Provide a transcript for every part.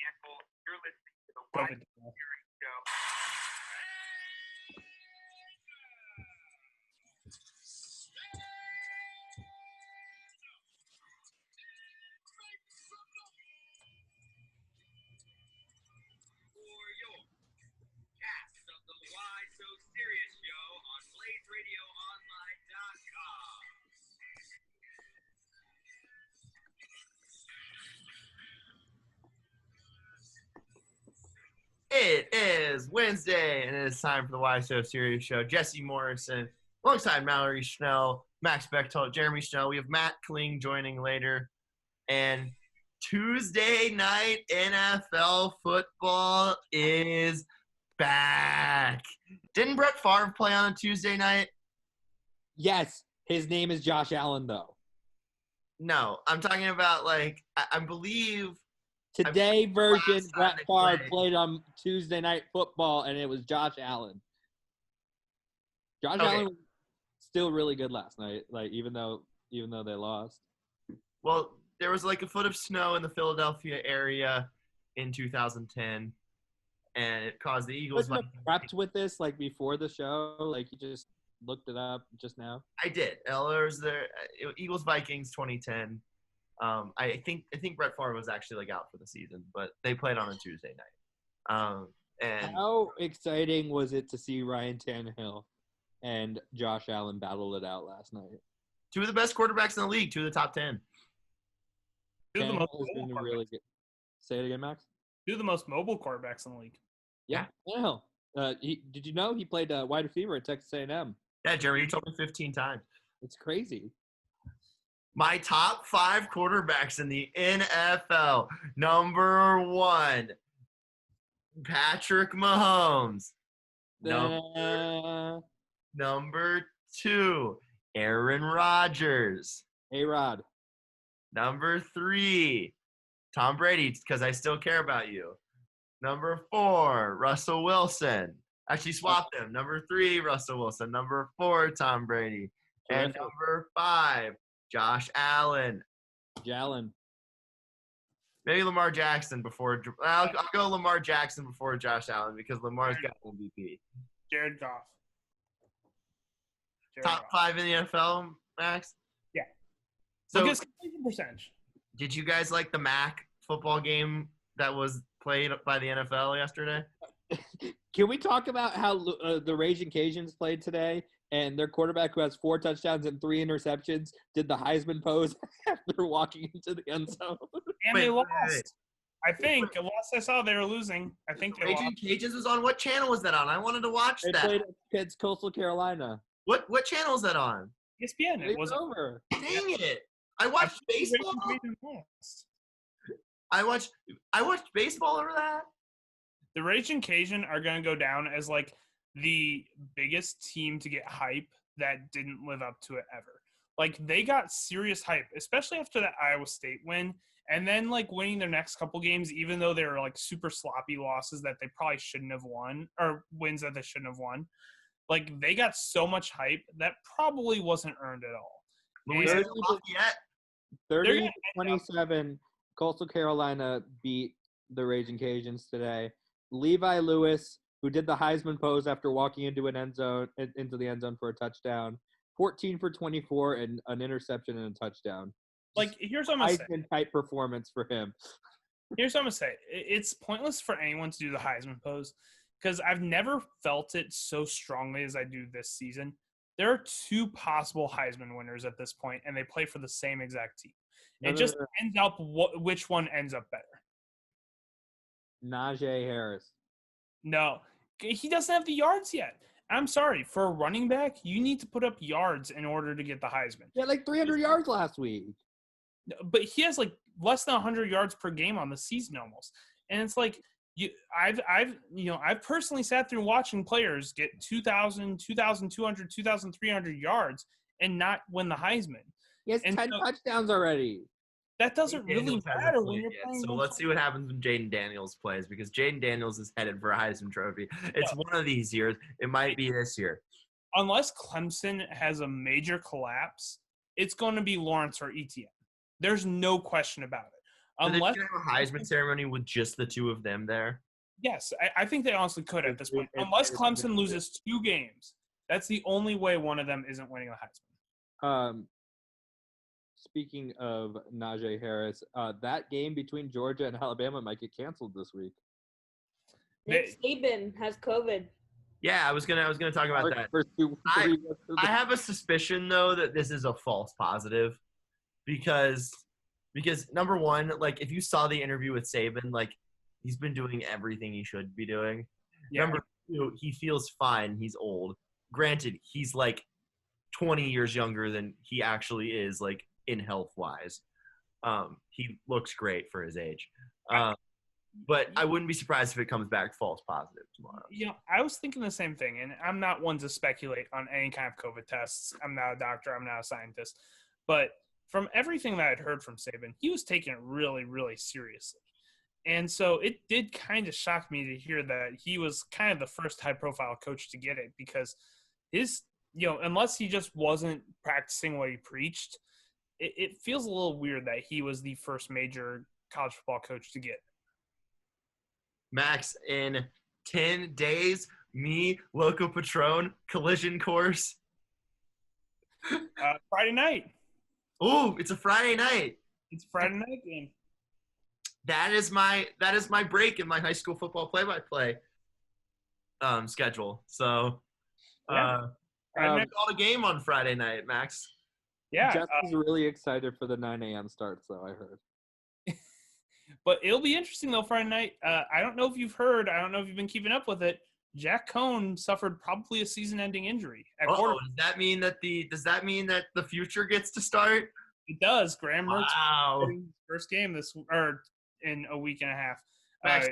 Cancel. You're listening to the COVID. Wide Series Show. For your cast of the Why So Serious Show on BlazeRadioOnline.com. It is Wednesday, and it is time for the Why So Serious Show. Jesse Morrison, alongside Mallory Schnell, Max Bechtold, Jeremy Schnell. We have Matt Kling joining later. And Tuesday night NFL football is back. Didn't Brett Favre play on a Tuesday night? Yes, his name is Josh Allen, though. No, I'm talking about, like, I believe – Today version, Brett Favre played. played on Tuesday Night Football, and it was Josh Allen. Josh Allen was still really good last night, like even though they lost. Well, there was like a foot of snow in the Philadelphia area in 2010, and it caused the Eagles. You prepped with this like before the show, like you just looked it up just now. I did. There was the Eagles Vikings 2010. I think Brett Favre was actually like out for the season, but they played on a Tuesday night. And how exciting was it to see Ryan Tannehill and Josh Allen battle it out last night? Two of the best quarterbacks in the league, two of the top 10. Really good. Say it again, Max. Two of the most mobile quarterbacks in the league. Yeah, Tannehill. Did you know he played wide receiver at Texas A&M? Yeah, Jeremy, you told me 15 times. It's crazy. My top 5 quarterbacks in the NFL. Number 1, Patrick Mahomes. Number 2, Aaron Rodgers. A-Rod. Number 3, Tom Brady, because I still care about you. Number 4, Russell Wilson. Actually, swap them. Number 3, Russell Wilson. Number 4, Tom Brady. And number 5, Josh Allen. Jalen. Maybe Lamar Jackson before – I'll go Lamar Jackson before Josh Allen because Lamar's got MVP. Jared Goff. Top 5 in the NFL, Max? Yeah. So look at his completion percentage. Did you guys like the MAC football game that was played by the NFL yesterday? Can we talk about how the Raging Cajuns played today and their quarterback, who has 4 touchdowns and 3 interceptions, did the Heisman pose after walking into the end zone? And they lost. I think, last I saw, they were losing. I think they Raging lost. Cajuns was on. What channel was that on? I wanted to watch They that. played against Coastal Carolina. What channel is that on? ESPN. It was over. Dang it! I watched baseball. I watched baseball over that. The Raging Cajun are going to go down as like the biggest team to get hype that didn't live up to it ever. Like they got serious hype, especially after that Iowa State win, and then like winning their next couple games, even though they were like super sloppy losses that they probably shouldn't have won, or wins that they shouldn't have won. Like they got so much hype that probably wasn't earned at all. 30-27, Coastal Carolina beat the Raging Cajuns today. Levi Lewis, who did the Heisman pose after walking into the end zone for a touchdown, 14 for 24 and an interception and a touchdown. Like here's what I'm gonna say. Heisman type performance for him. Here's what I'm gonna say. It's pointless for anyone to do the Heisman pose because I've never felt it so strongly as I do this season. There are 2 possible Heisman winners at this point, and they play for the same exact team. It just ends up which one ends up better. Najee Harris. No, he doesn't have the yards yet. I'm sorry. For a running back, you need to put up yards in order to get the Heisman. He had like 300 yards last week. But he has like less than 100 yards per game on the season almost. And it's like I've personally sat through watching players get 2,000, 2,200, 2,300 yards and not win the Heisman. He has 10 touchdowns already. That doesn't really matter when you're playing. So let's see what happens when Jaden Daniels plays, because Jaden Daniels is headed for a Heisman Trophy. It's one of these years. It might be this year. Unless Clemson has a major collapse, it's going to be Lawrence or Etienne. There's no question about it. So they're Unless going to have a Heisman ceremony with just the two of them there? yes, I think they honestly could at this point. It's- Unless it's- Clemson loses 2 games, that's the only way one of them isn't winning the Heisman. Speaking of Najee Harris, that game between Georgia and Alabama might get canceled this week. Nick Saban has COVID. Yeah, I was gonna talk about that. I have a suspicion though that this is a false positive because number one, like if you saw the interview with Saban, like he's been doing everything he should be doing. Yeah. Number two, he feels fine. He's old. Granted, he's like 20 years younger than he actually is, like in health wise. He looks great for his age. But I wouldn't be surprised if it comes back false positive tomorrow. I was thinking the same thing, and I'm not one to speculate on any kind of COVID tests. I'm not a doctor. I'm not a scientist. But from everything that I'd heard from Saban, he was taking it really, really seriously. And so it did kind of shock me to hear that he was kind of the first high-profile coach to get it because his, unless he just wasn't practicing what he preached, it feels a little weird that he was the first major college football coach to get it. Max, in 10 days, me, Loco Patron, collision course. Friday night. Ooh, it's a Friday night. It's a Friday night game. That is my break in my high school football play-by-play schedule. So Yeah. I called a game on Friday night, Max. Yeah. Justin's really excited for the 9 a.m. starts, though, I heard. But it'll be interesting, though, Friday night. I don't know if you've heard. I don't know if you've been keeping up with it. Jack Cohn suffered probably a season-ending injury at quarterback. Does that mean that the future gets to start? It does. Graham Mertz Wow. first game in a week and a half. Max,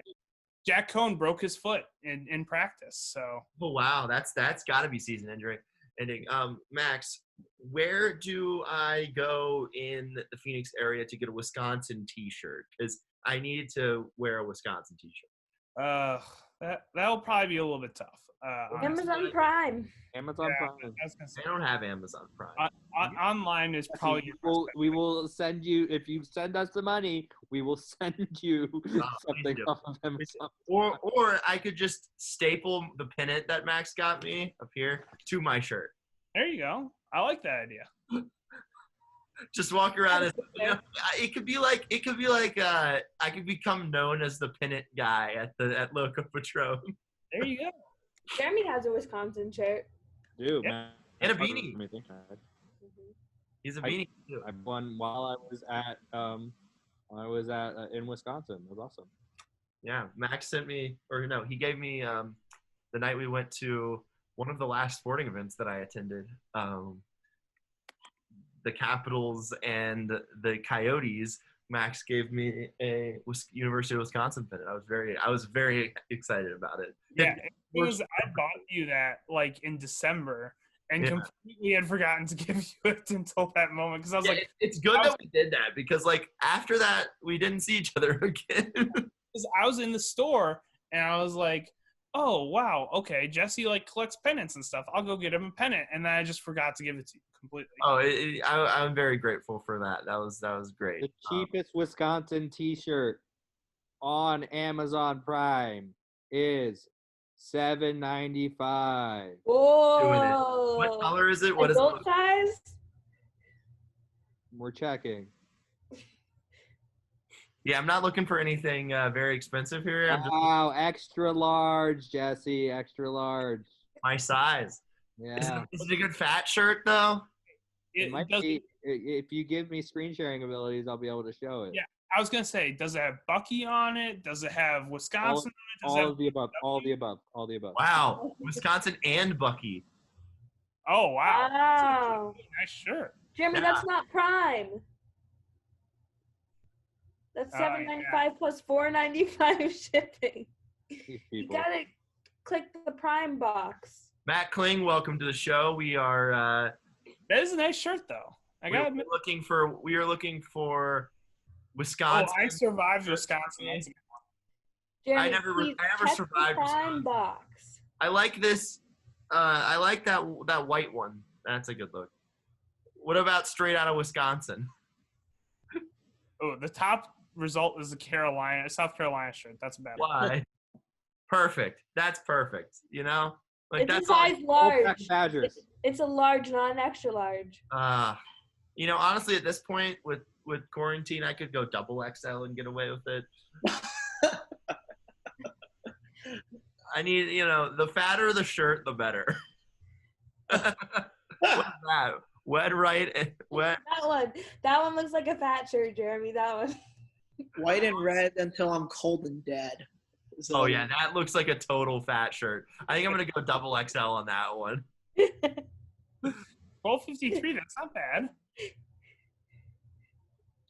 Jack Cohn broke his foot in practice. So oh wow, that's got to be season ending. Max, where do I go in the Phoenix area to get a Wisconsin T-shirt? Because I need to wear a Wisconsin T-shirt. That'll probably be a little bit tough. Amazon Prime. Amazon Prime. I was gonna say, They don't have Amazon Prime. online is probably your best bet. We will send you, if you send us the money, we will send you something do. off of Amazon. Or I could just staple the pennant that Max got me up here to my shirt. There you go. I like that idea. Just walk around as it could be like I could become known as the pennant guy at Loco Patron. There you go. Jeremy has a Wisconsin shirt. Dude, Yep. man. And a beanie. Mhm. He's a beanie too. I won while I was at in Wisconsin. It was awesome. Yeah, Max sent me, he gave me the night we went to one of the last sporting events that I attended. The Capitals and the Coyotes. Max gave me a University of Wisconsin pennant. I was very excited about it. Yeah, because I bought you that like in December and completely had forgotten to give you it until that moment because I was like, it's good that we did that because like after that we didn't see each other again. because I was in the store and I was like, oh wow, okay, Jesse like collects pennants and stuff. I'll go get him a pennant, and then I just forgot to give it to you completely. Oh, I'm very grateful for that. That was great. The cheapest Wisconsin T-shirt on Amazon Prime is $7.95. Whoa. What color is it? What is Adult it? size? We're checking. Yeah, I'm not looking for anything very expensive here. I'm just Wow, extra large, Jesse, extra large. my size. Yeah. Is it a good fat shirt though? It might doesn't- be, if you give me screen sharing abilities, I'll be able to show it. Yeah. I was gonna say, does it have Bucky on it? Does it have Wisconsin on it? Does it All have- of the above. All of the above. All of the above. Wow, Wisconsin and Bucky. Oh wow, Wow. nice shirt. Jeremy, Yeah. that's not Prime. That's Oh, yeah. $7.95 plus $4.95 shipping. These You people. gotta click the Prime box. Matt Kling, welcome to the show. We are That is a nice shirt though. I gotta admit. we are looking for Oh, Wisconsin. I survived Wisconsin. That's a good one. Jeremy, I never please check the survived Prime Wisconsin. box. I like this. I like that white one. That's a good look. What about straight out of Wisconsin? Oh, the top result is the South Carolina shirt. That's a bad one. Why? Perfect. That's perfect. You know, like It's a that's all. size large. Badgers. It's a large, not an extra large. You know, honestly, at this point with quarantine, I could go double XL and get away with it. I need, you know, the fatter the shirt, the better. What's that? Wet right? Wet. That one looks like a fat shirt, Jeremy. That one. White and red until I'm cold and dead. Oh yeah, that looks like a total fat shirt. I think I'm gonna go double XL on that one. 1253. That's not bad.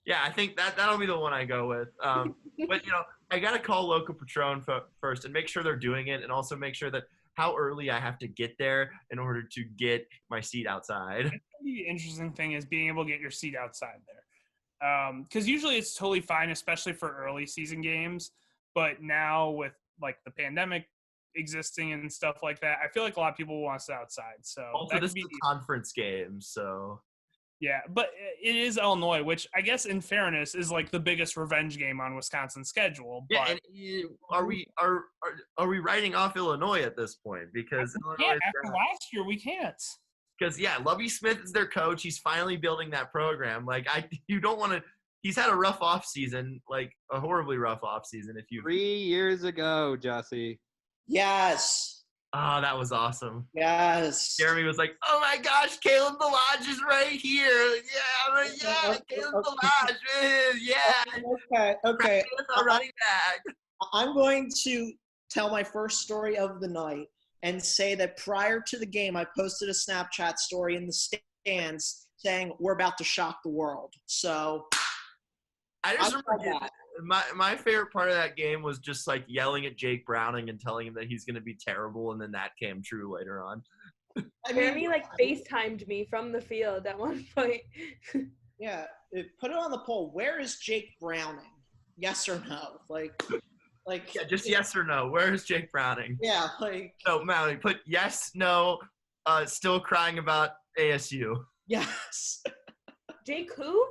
Yeah, I think that'll be the one I go with. But you know, I gotta call Local Patron first and make sure they're doing it, and also make sure that how early I have to get there in order to get my seat outside. The interesting thing is being able to get your seat outside there, because usually it's totally fine, especially for early season games. But now with like the pandemic existing and stuff like that, I feel like a lot of people want to sit outside. So Also, that this could be is a conference game, so yeah, but it is Illinois, which I guess in fairness is like the biggest revenge game on Wisconsin's schedule. yeah. But And are we writing off Illinois at this point? Because yeah, after last year we can't. Because yeah, Lovie Smith is their coach. He's finally building that program. Like you don't want to. He's had a rough off season, like a horribly rough off season. If you 3 years ago, Jesse. Yes. Oh, that was awesome. Yes. Jeremy was like, "Oh my gosh, Caleb Balaj is right here! Yeah, Caleb Balaj, yeah, Okay. running back." I'm going to tell my first story of the night and say that prior to the game, I posted a Snapchat story in the stands saying we're about to shock the world. So I just I'll remember tell that. my favorite part of that game was just like yelling at Jake Browning and telling him that he's going to be terrible, and then that came true later on. I Jeremy mean, like FaceTimed me from the field at one point. yeah, put it on the poll. Where is Jake Browning? Yes or no? Like, Yeah, just yes or no. Where is Jake Browning? yeah, like, No, Mallory, put yes, no, still crying about ASU. yes. Jake who?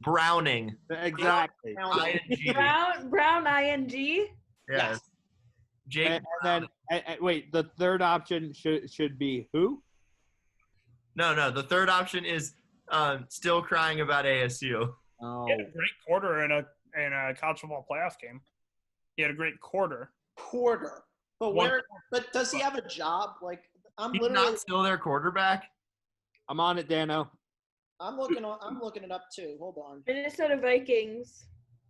Browning. Exactly. ING. Brown ING. Yes. Jake And then wait, the third option should be who? No, the third option is still crying about ASU. Oh, He had a great quarter in a college football playoff game. He had a great quarter. Porter. But One- but does he have a job? Like, I'm He's literally not still their quarterback. I'm on it, Dano. I'm looking it up too. Hold on. Minnesota Vikings.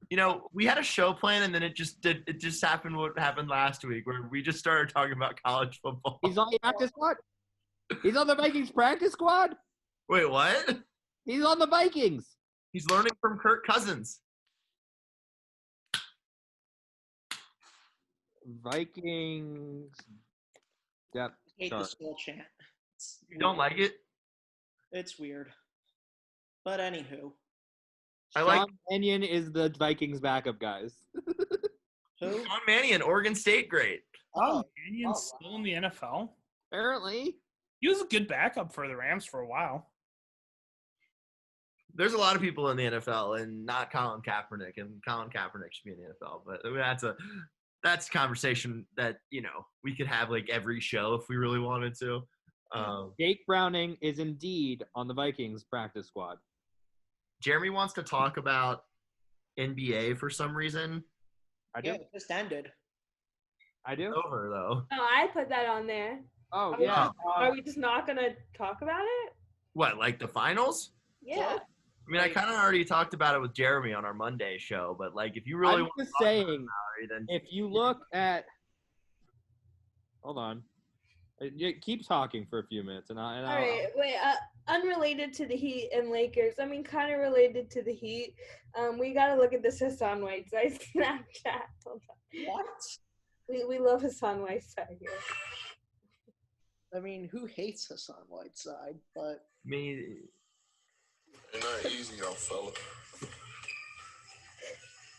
You know, we had a show plan, and then it just happened what happened last week, where we just started talking about college football. He's on the practice squad. He's on the Vikings practice squad. Wait, what? He's on the Vikings. He's learning from Kirk Cousins. Vikings. Yep. I hate Sorry. the skull chant. It's You don't like it? It's weird. But anywho, I Sean like- Mannion is the Vikings backup, guys. who? Sean Mannion, Oregon State great. Oh, Oh, Mannion's wow. still in the NFL. Apparently. He was a good backup for the Rams for a while. There's a lot of people in the NFL, and not Colin Kaepernick, and Colin Kaepernick should be in the NFL. But I mean, that's a conversation that, you know, we could have like every show if we really wanted to. Jake Browning is indeed on the Vikings practice squad. Jeremy wants to talk about NBA for some reason. I do. Yeah, it just ended. I do. Over though. Oh, I put that on there. Oh Are we yeah. just- Are we just not gonna talk about it? What, like the finals? Yeah. I mean, I kind of already talked about it with Jeremy on our Monday show, but like, if you really I'm want just to talk about saying, it, then if you look at, hold on, keep talking for a few minutes, and All I'll right. Wait. Unrelated to the Heat and Lakers. I mean, kind of related to the Heat. We gotta look at this Hassan Whiteside Snapchat. Hold on. What? We love Hassan Whiteside here. I mean, who hates Hassan Whiteside? But me. Ain't not easy, young fella.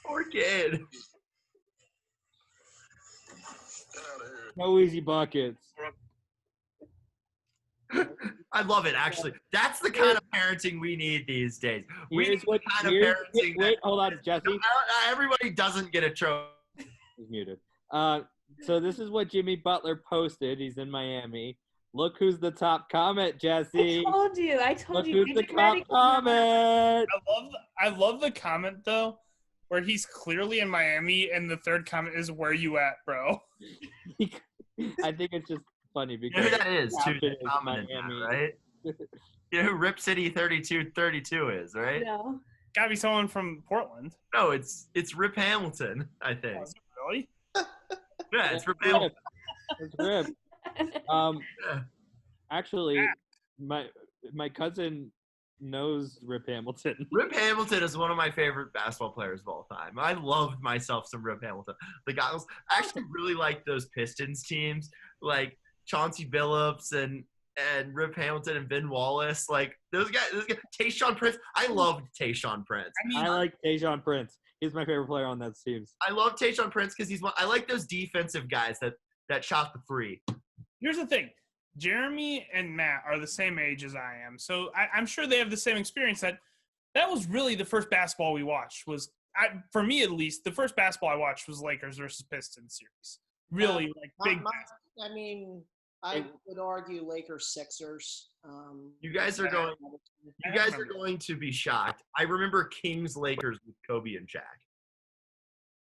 Poor kid. Get out of here. no easy buckets. I love it, actually. That's the kind of parenting we need these days. We Here's need what. the kind of Here's, parenting wait, that hold on, Jesse. everybody doesn't get a trophy. He's muted. So this is what Jimmy Butler posted. He's in Miami. Look who's the top comment, Jesse. I told you. Look you. who's the Get ready. top comment. I love the comment though, where he's clearly in Miami, and the third comment is "Where you at, bro?" I think it's just funny You know because who that is, too? Captain is Dominant, Miami. right? You know who Rip City 3232 is, right? No. Gotta be someone from Portland. No, it's Rip Hamilton, I think. Oh, is it really? Yeah, it's Rip Hamilton. It's Rip. Yeah. Actually, my cousin knows Rip Hamilton. Rip Hamilton is one of my favorite basketball players of all time. I loved myself some Rip Hamilton. The guys I actually really like those Pistons teams, like Chauncey Billups and Rip Hamilton and Ben Wallace. Like those guys, Tayshaun Prince. I loved Tayshaun Prince. I like Tayshaun Prince. He's my favorite player on that team. I love Tayshaun Prince because I like those defensive guys that shot the three. Here's the thing. Jeremy and Matt are the same age as I am, so I'm sure they have the same experience. That was really the first basketball we watched. For me at least, the first basketball I watched was Lakers versus Pistons series. Really, big. I mean, I would argue Lakers Sixers. You guys are going to be shocked. I remember Kings Lakers with Kobe and Shaq.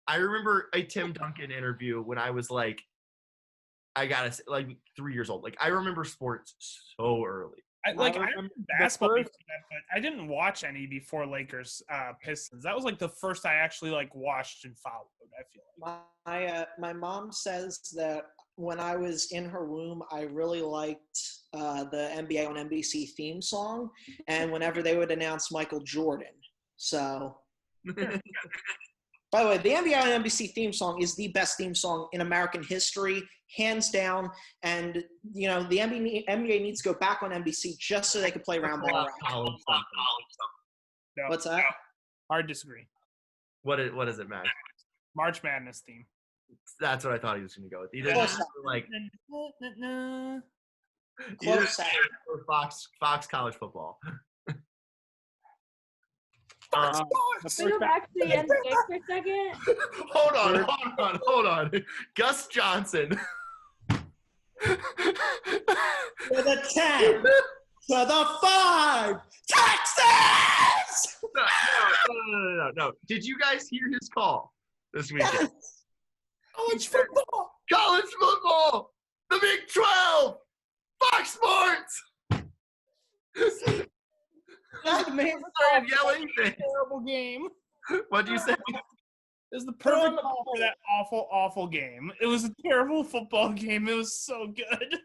I remember a Tim Duncan interview when I was like 3 years old. Like I remember sports so early. I remember basketball before that, but I didn't watch any before Lakers Pistons. That was like the first I actually watched and followed. I feel like My mom says that when I was in her womb, I really liked the NBA on NBC theme song, and whenever they would announce Michael Jordan. So, by the way, the NBA on NBC theme song is the best theme song in American history, hands down. And the NBA needs to go back on NBC just so they can play Round Ball Round. No, What's that? hard disagree. What is it, Matt? March Madness theme. That's what I thought he was going to go with. Either Close that or Close or Fox College Football. Can we go back to the NBA for a second? Hold on. Gus Johnson. To the 10, to the 5, Texas! No. Did you guys hear his call this weekend? College football! College football! The Big 12! Fox Sports! That man Started yelling things. Terrible game. What do you say? It was the perfect call for that awful, awful game. It was a terrible football game. It was so good.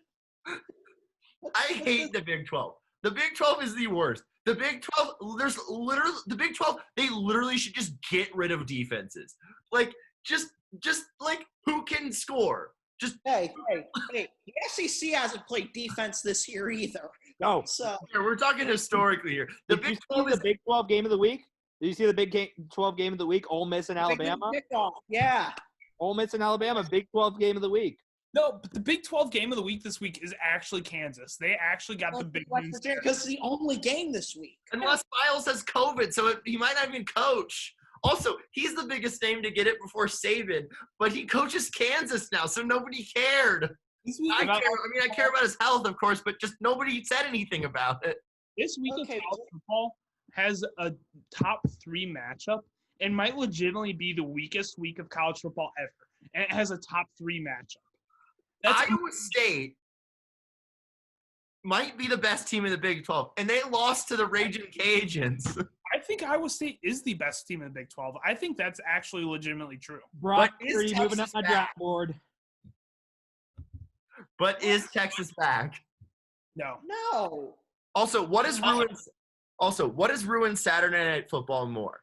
I hate the Big 12. The Big 12 is the worst. The Big 12, the Big 12, they literally should just get rid of defenses. Just who can score? Hey, the SEC hasn't played defense this year either. No. So We're talking historically here. The Did you Big see 12 the Big 12 game of the week? Did you see the Big 12 game of the week? Ole Miss and Alabama. Yeah. Ole Miss and Alabama. Big 12 game of the week. No, but the Big 12 game of the week this week is actually Kansas. They actually got the big wins. Because it's the only game this week. Unless Miles has COVID, so he might not even coach. Also, he's the biggest name to get it before Saban, but he coaches Kansas now, so nobody cared. I care about his health, of course, but just nobody said anything about it. This week of college football has a top 3 matchup and might legitimately be the weakest week of college football ever. And it has a top 3 matchup. Iowa State might be the best team in the Big 12, and they lost to the Raging Cajuns. I think Iowa State is the best team in the Big 12. I think that's actually legitimately true. Brock, But is are you moving up Texas my back? draft board? But is Texas back? No. No. Also, what has ruined Saturday Night Football more?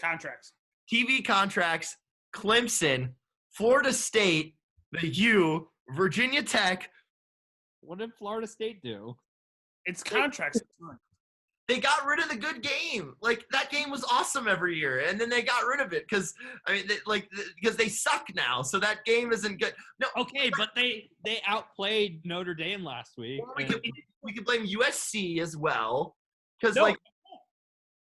Contracts. TV contracts, Clemson, Florida State, the U, Virginia Tech. What did Florida State do? It's contracts. they got rid of the good game. Like, that game was awesome every year, and then they got rid of it because they suck now. So that game isn't good. No, Okay, but they outplayed Notre Dame last week. we could blame USC as well because No.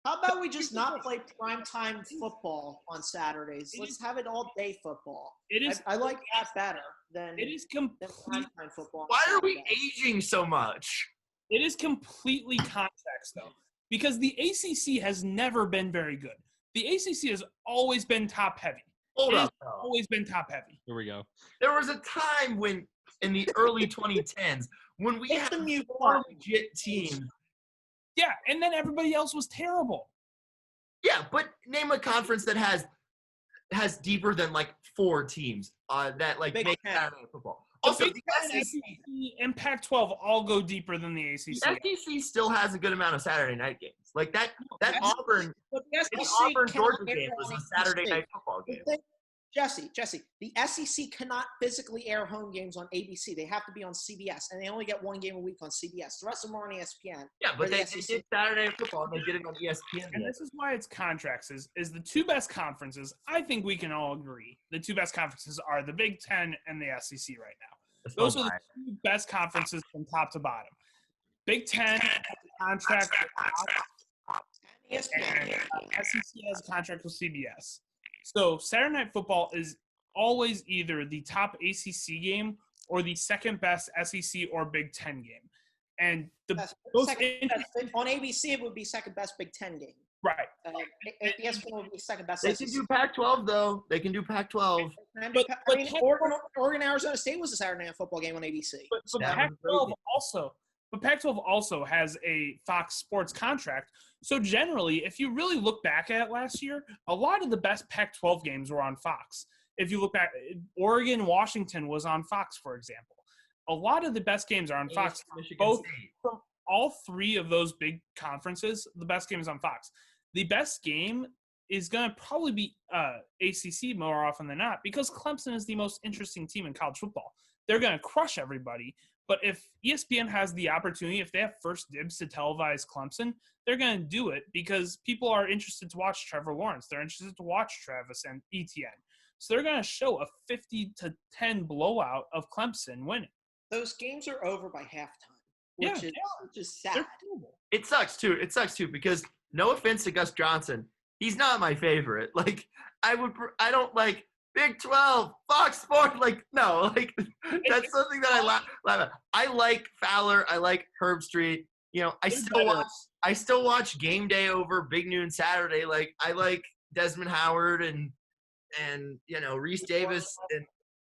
How about we just not play primetime football on Saturdays? Let's have it all day football. It is. I like that better than It is than complete. primetime football. on why are we Saturday. aging so much? It is completely context though, because the ACC has never been very good. The ACC has always been top heavy. Hold It has up, though. always been top heavy. Here we go. There was a time when, in the early 2010s, when we It's had the mute four button. legit teams. Yeah, and then everybody else was terrible. Yeah, but name a conference that has deeper than like 4 teams that like Big make Ten. Saturday football. The Also, Big the Ten, SEC, SEC, and Pac-12 all go deeper than the ACC. the SEC still has a good amount of Saturday night games. Like that Auburn, But the the SEC Auburn cannot Georgia air game was on a Saturday ABC. night football game. Jesse, the SEC cannot physically air home games on ABC. They have to be on CBS, and they only get one game a week on CBS. The rest of them are on ESPN. Yeah, but For the they SEC. did Saturday night football and they did it on ESPN. And this is why it's contracts is the two best conferences. I think we can all agree the two best conferences are the Big Ten and the SEC right now. Those are the two best conferences from top to bottom. Big Ten has a contract with Fox, and SEC has a contract with CBS. So Saturday Night Football is always either the top ACC game or the second best SEC or Big Ten game. And the most On ABC, it would be second best Big Ten game. right. ESPN would be second best. They SEC. can do Pac-12 though. They can do Pac-12. But Oregon, Arizona State was a Saturday night football game on ABC. But Yeah. Pac-12 also has a Fox Sports contract. So generally, if you really look back at it last year, a lot of the best Pac-12 games were on Fox. If you look back, Oregon, Washington was on Fox, for example. A lot of the best games are on Fox. Michigan Both State. from all three of those big conferences, the best game is on Fox. The best game is going to probably be ACC more often than not because Clemson is the most interesting team in college football. They're going to crush everybody. But if ESPN has the opportunity, if they have first dibs to televise Clemson, they're going to do it because people are interested to watch Trevor Lawrence. They're interested to watch Travis and Etienne. So they're going to show a 50-10 blowout of Clemson winning. Those games are over by halftime, Yeah, which is sad. They're terrible. It sucks too because no offense to Gus Johnson, he's not my favorite. Like I don't like Big 12, Fox Sports. Like no, like that's something that I laugh at. I like Fowler. I like Herb Street. You know, I still watch Game Day over Big Noon Saturday. Like I like Desmond Howard and you know Reese Davis and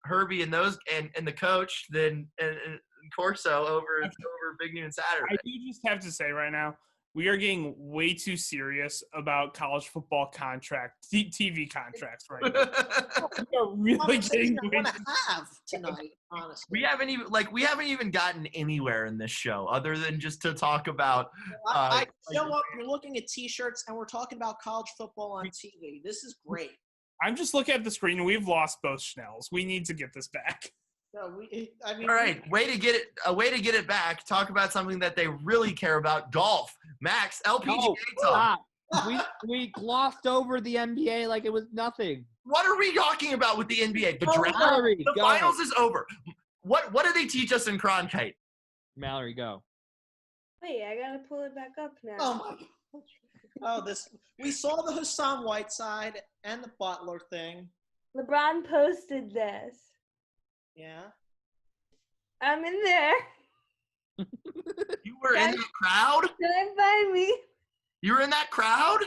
Herbie and those and the coach and Corso over Big Noon Saturday. I do just have to say right now, we are getting way too serious about college football TV contracts right now. We are really getting I way want too to have tonight, honestly. We haven't even gotten anywhere in this show other than just to talk about. You know what? We're looking at T-shirts and we're talking about college football on TV. This is great. I'm just looking at the screen and we've lost both Schnells. We need to get this back. So All right, way to get it back. Talk about something that they really care about: golf. Max, LPGA talk. Stop. We glossed over the NBA like it was nothing. What are we talking about with the NBA? The draft, Mallory, the go. finals is over. What do they teach us in Cronkite? Mallory, go. Wait, I gotta pull it back up now. Oh my gosh. Oh, we saw the Hassan Whiteside and the Butler thing. LeBron posted this. Yeah. I'm in there. You were in that crowd? Don't find me. You were in that crowd?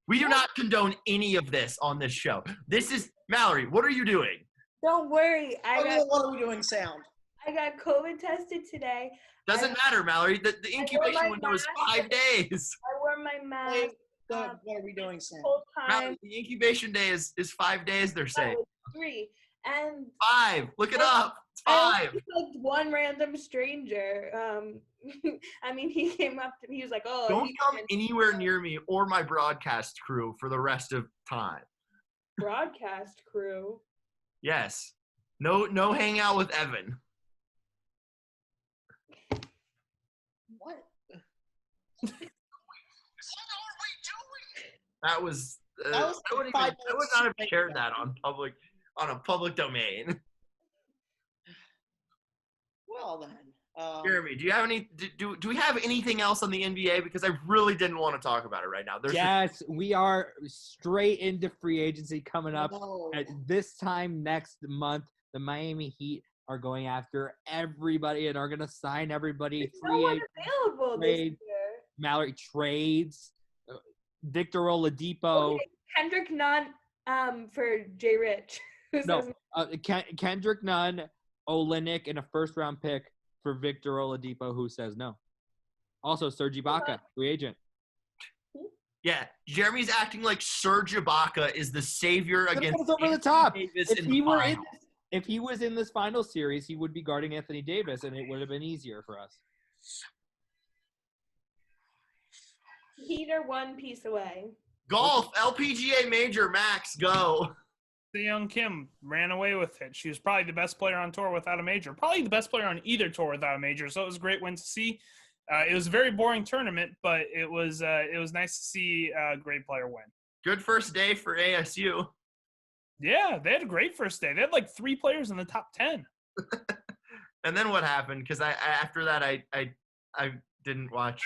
We do not condone any of this on this show. This is Mallory. What are you doing? Don't worry. What are we doing, sound? I got COVID tested today. Doesn't matter, Mallory. The incubation window is 5 days. I wore my mask What are we doing, Sam? the whole Mallory, time. the incubation day is 5 days, they're saying. 3. And 5. Look it up. It's 5. like one random stranger. I mean, he came up to me. He was like, "Oh, Don't come anywhere near me or my broadcast crew for the rest of time. broadcast crew." Yes. No hang out with Evan. What? That was. That was I would not have shared that on a public domain. Well then. Jeremy, do you have any? Do we have anything else on the NBA? Because I really didn't want to talk about it right now. Yes, we are straight into free agency coming up. No. At this time next month, the Miami Heat are going after everybody and are going to sign everybody. There's no one available this trade. year. Mallory trades. Victor Oladipo. Okay, Kendrick Nunn for Jay Rich. Who No, says Kendrick Nunn, Olynyk, and a first-round pick for Victor Oladipo, who says no. Also, Serge Ibaka, free agent. Yeah, Jeremy's acting like Serge Ibaka is the savior against It's over the top. Davis If in he the were finals. if he was in this final series, he would be guarding Anthony Davis, and it would have been easier for us. Heat are one piece away? Golf, LPGA major, Max, go. Young Kim ran away with it. She was probably the best player on tour without a major. Probably the best player on either tour without a major. So it was a great win to see. It was a very boring tournament, but it was nice to see a great player win. Good first day for ASU. Yeah, they had a great first day. They had like 3 players in the top 10. And then what happened? Because after that I didn't watch.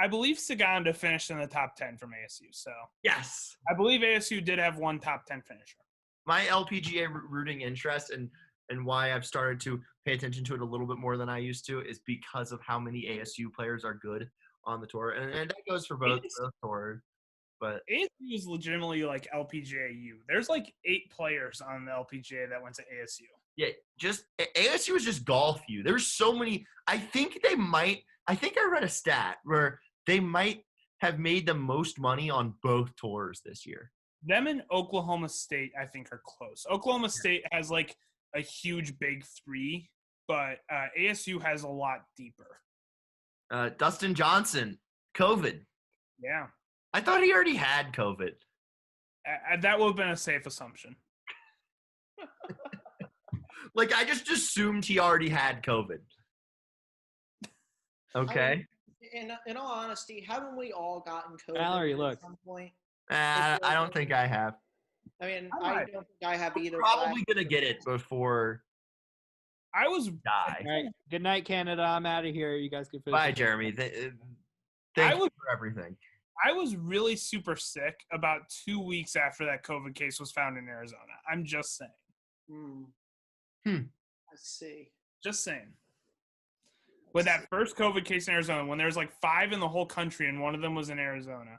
I believe Saganda finished in the top 10 from ASU. So Yes. I believe ASU did have one top 10 finisher. My LPGA rooting interest and why I've started to pay attention to it a little bit more than I used to is because of how many ASU players are good on the tour. And that goes for both tours. But ASU is legitimately like LPGAU. There's like 8 players on the LPGA that went to ASU. yeah, just ASU is just golf U. There's so many. I think I read a stat where they might have made the most money on both tours this year. Them and Oklahoma State, I think, are close. Oklahoma State has like a huge big 3, but ASU has a lot deeper. Dustin Johnson, COVID. Yeah. I thought he already had COVID. That would have been a safe assumption. Like, I just assumed he already had COVID. Okay. In all honesty, haven't we all gotten COVID Mallory, at look. some point? I don't think I have. I mean, I I might. don't think I have either. Probably going to get it before I was die. All right. Good night, Canada. I'm out of here. You guys can finish. Bye, Jeremy. Thank you for everything. I was really super sick about 2 weeks after that COVID case was found in Arizona. I'm just saying. I see. Just saying. With that first COVID case in Arizona, when there was like 5 in the whole country and one of them was in Arizona,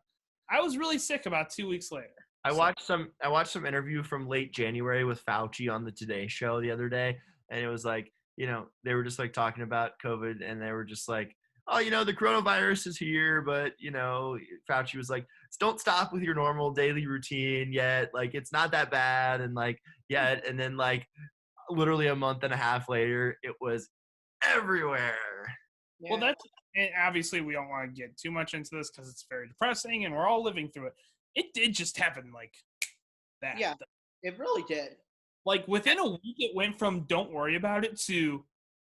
I was really sick about 2 weeks later. I watched some interview from late January with Fauci on the Today Show the other day, and it was like, they were just like talking about COVID, and they were just like, oh, the coronavirus is here, but Fauci was like, don't stop with your normal daily routine yet. Like, it's not that bad, and like, yeah, and then like, literally a month and a half later, it was everywhere. Yeah. Well, and obviously we don't want to get too much into this because it's very depressing and we're all living through it. It did just happen like that. Yeah. It really did. Like within a week, it went from don't worry about it to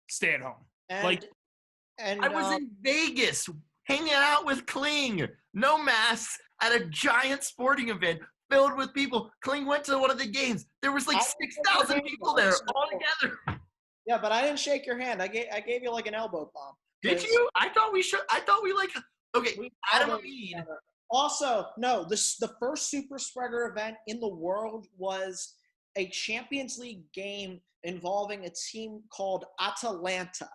stay at home. And I was in Vegas hanging out with Kling, no masks, at a giant sporting event filled with people. Kling went to one of the games. There was like 6,000 people there all together. Yeah, but I didn't shake your hand. I gave you like an elbow bump. Did you? I thought we like. Okay, Adam elbowed Reed. each other. Also, no, the first super spreader event in the world was a Champions League game involving a team called Atalanta.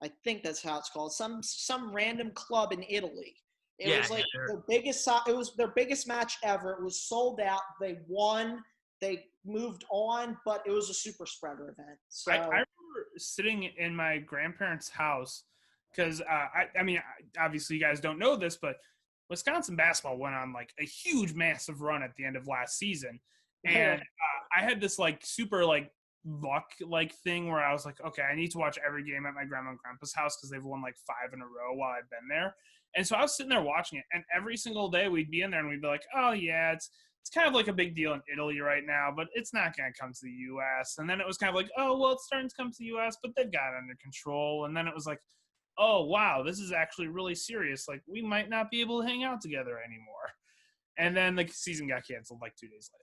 I think that's how it's called. Some random club in Italy. It was like their biggest. It was their biggest match ever. It was sold out. They won. They moved on, but it was a super spreader event. So I remember sitting in my grandparents' house because I mean, obviously you guys don't know this, but Wisconsin basketball went on like a huge, massive run at the end of last season, and I had this like super like luck like thing where I was like, okay, I need to watch every game at my grandma and grandpa's house because they've won like 5 in a row while I've been there. And so I was sitting there watching it, and every single day we'd be in there and we'd be like, oh yeah, it's kind of like a big deal in Italy right now, but it's not going to come to the U.S. And then it was kind of like, oh, well, it's starting to come to the U.S., but they've got it under control. And then it was like, oh wow, this is actually really serious. Like we might not be able to hang out together anymore. And then the season got canceled like 2 days later.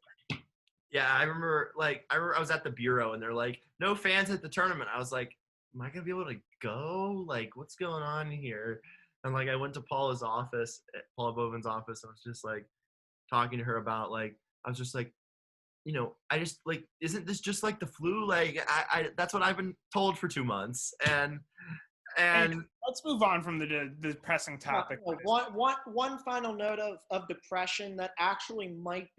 Yeah, I remember I was at the bureau and they're like, no fans at the tournament. I was like, am I gonna be able to go? Like, what's going on here? And like I went to Paula Boven's office, and I was just like talking to her about I was just like, I just like, isn't this just like the flu? Like I that's what I've been told for 2 months. And let's move on from the depressing topic. One final note of depression that actually might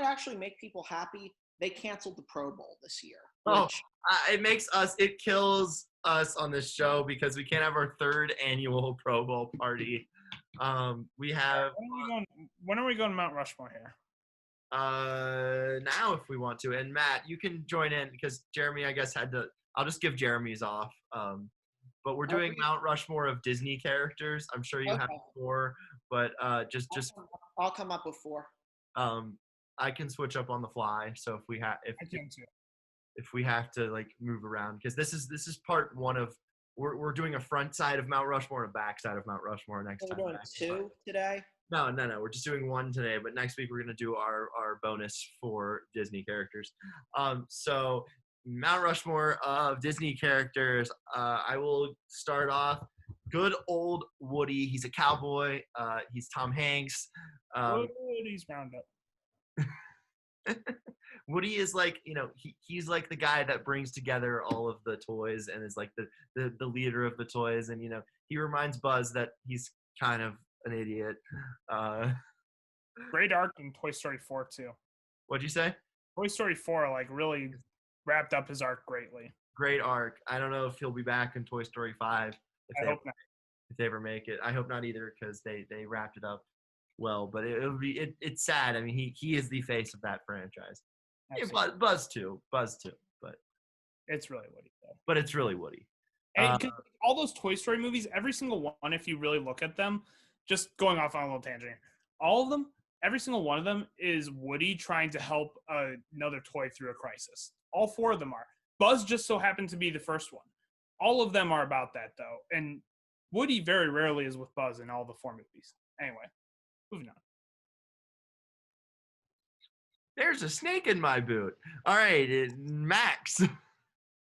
actually make people happy. They canceled the Pro Bowl this year. It kills us on this show because we can't have our 3rd annual Pro Bowl party. We have. When are we going to Mount Rushmore here? Now if we want to, and Matt, you can join in because Jeremy, I guess, I'll just give Jeremy's off. But we're doing Mount Rushmore of Disney characters. I'm sure you have 4, but just I'll come up with 4. I can switch up on the fly. So if we have to like move around, because this is part 1 of we're doing a front side of Mount Rushmore and a back side of Mount Rushmore next time. We're doing 2 today. No. We're just doing 1 today, but next week we're gonna do our bonus for Disney characters. So Mount Rushmore of Disney characters. I will start off. Good old Woody. He's a cowboy. He's Tom Hanks. Woody's Roundup. Woody is like, he's like the guy that brings together all of the toys and is like the leader of the toys. And, he reminds Buzz that he's kind of an idiot. Great arc in Toy Story 4 too. What'd you say? Toy Story 4 like really wrapped up his arc greatly. Great arc. I don't know if he'll be back in Toy Story 5. I hope not. If they ever make it. I hope not either because they wrapped it up well. But it's sad. I mean, he is the face of that franchise. Yeah, Buzz too. But it's really Woody though. But it's really Woody. And all those Toy Story movies, every single one, if you really look at them, just going off on a little tangent, all of them, every single one of them is Woody trying to help another toy through a crisis. All 4 of them are. Buzz just so happened to be the first one. All of them are about that, though. And Woody very rarely is with Buzz in all the 4 movies. Anyway, moving on. There's a snake in my boot. All right, Max. All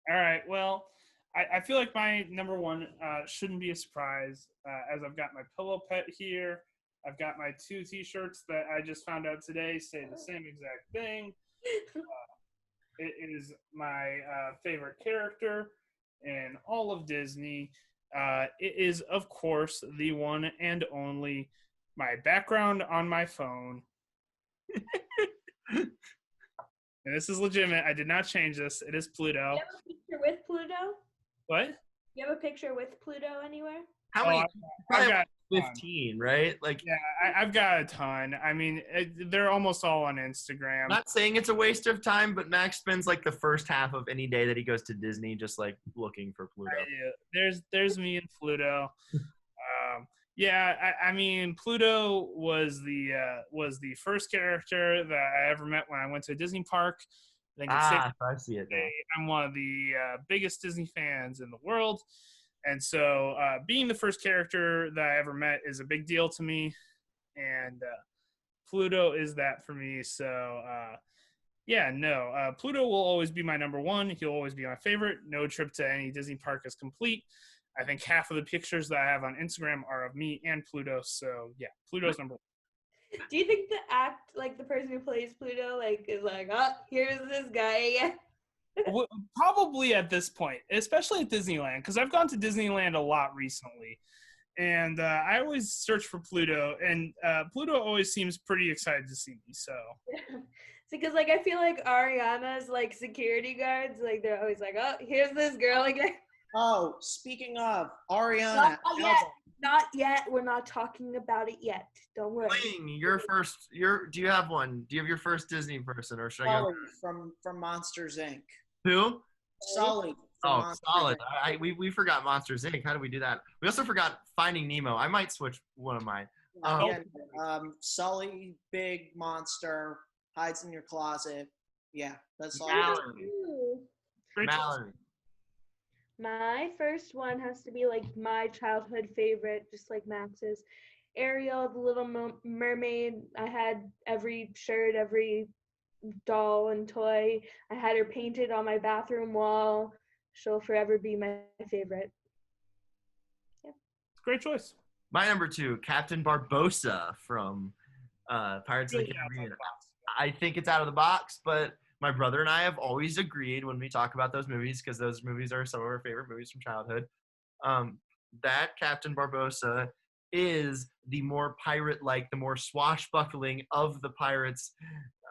right, well, I feel like my number 1 shouldn't be a surprise, as I've got my pillow pet here. I've got my 2 T-shirts that I just found out today say the same exact thing. It is my favorite character in all of Disney. It is, of course, the one and only my background on my phone. And this is legitimate. I did not change this. It is Pluto. You have a picture with Pluto? What? You have a picture with Pluto anywhere? How many? I've got 15, right? Like, yeah, I've got a ton. I mean, they're almost all on Instagram. Not saying it's a waste of time, but Max spends like the first half of any day that he goes to Disney just like looking for Pluto. There's me and Pluto. I mean, Pluto was the first character that I ever met when I went to a Disney park. I see it now. I'm one of the biggest Disney fans in the world. And so being the first character that I ever met is a big deal to me. And Pluto is that for me. So, Pluto will always be my number 1. He'll always be my favorite. No trip to any Disney park is complete. I think half of the pictures that I have on Instagram are of me and Pluto. So, yeah, Pluto's number 1. Do you think the person who plays Pluto, is like, oh, here's this guy? Probably at this point, especially at Disneyland, because I've gone to Disneyland a lot recently. And I always search for Pluto, and Pluto always seems pretty excited to see me, so. Because, I feel like Ariana's, security guards, they're always like, oh, here's this girl again. Oh, speaking of, Ariana. Not yet. We're not talking about it yet. Don't worry. Ling, do you have one? Do you have your first Disney person, or should Sully from Monsters, Inc. Who? Sully. Oh, solid. We forgot Monsters, Inc. How did we do that? We also forgot Finding Nemo. I might switch one of mine. Sully, big monster, hides in your closet. Yeah, that's all. Mallory. My first one has to be like my childhood favorite, just like Max's. Ariel, the Little Mermaid. I had every shirt, every doll and toy. I had her painted on my bathroom wall. She'll forever be my favorite. Great choice. My number 2, Captain Barbossa from Pirates of the Really outside Caribbean. the box. I think it's out of the box, but my brother and I have always agreed when we talk about those movies, because those movies are some of our favorite movies from childhood, that Captain Barbossa is the more pirate-like, the more swashbuckling of the pirates,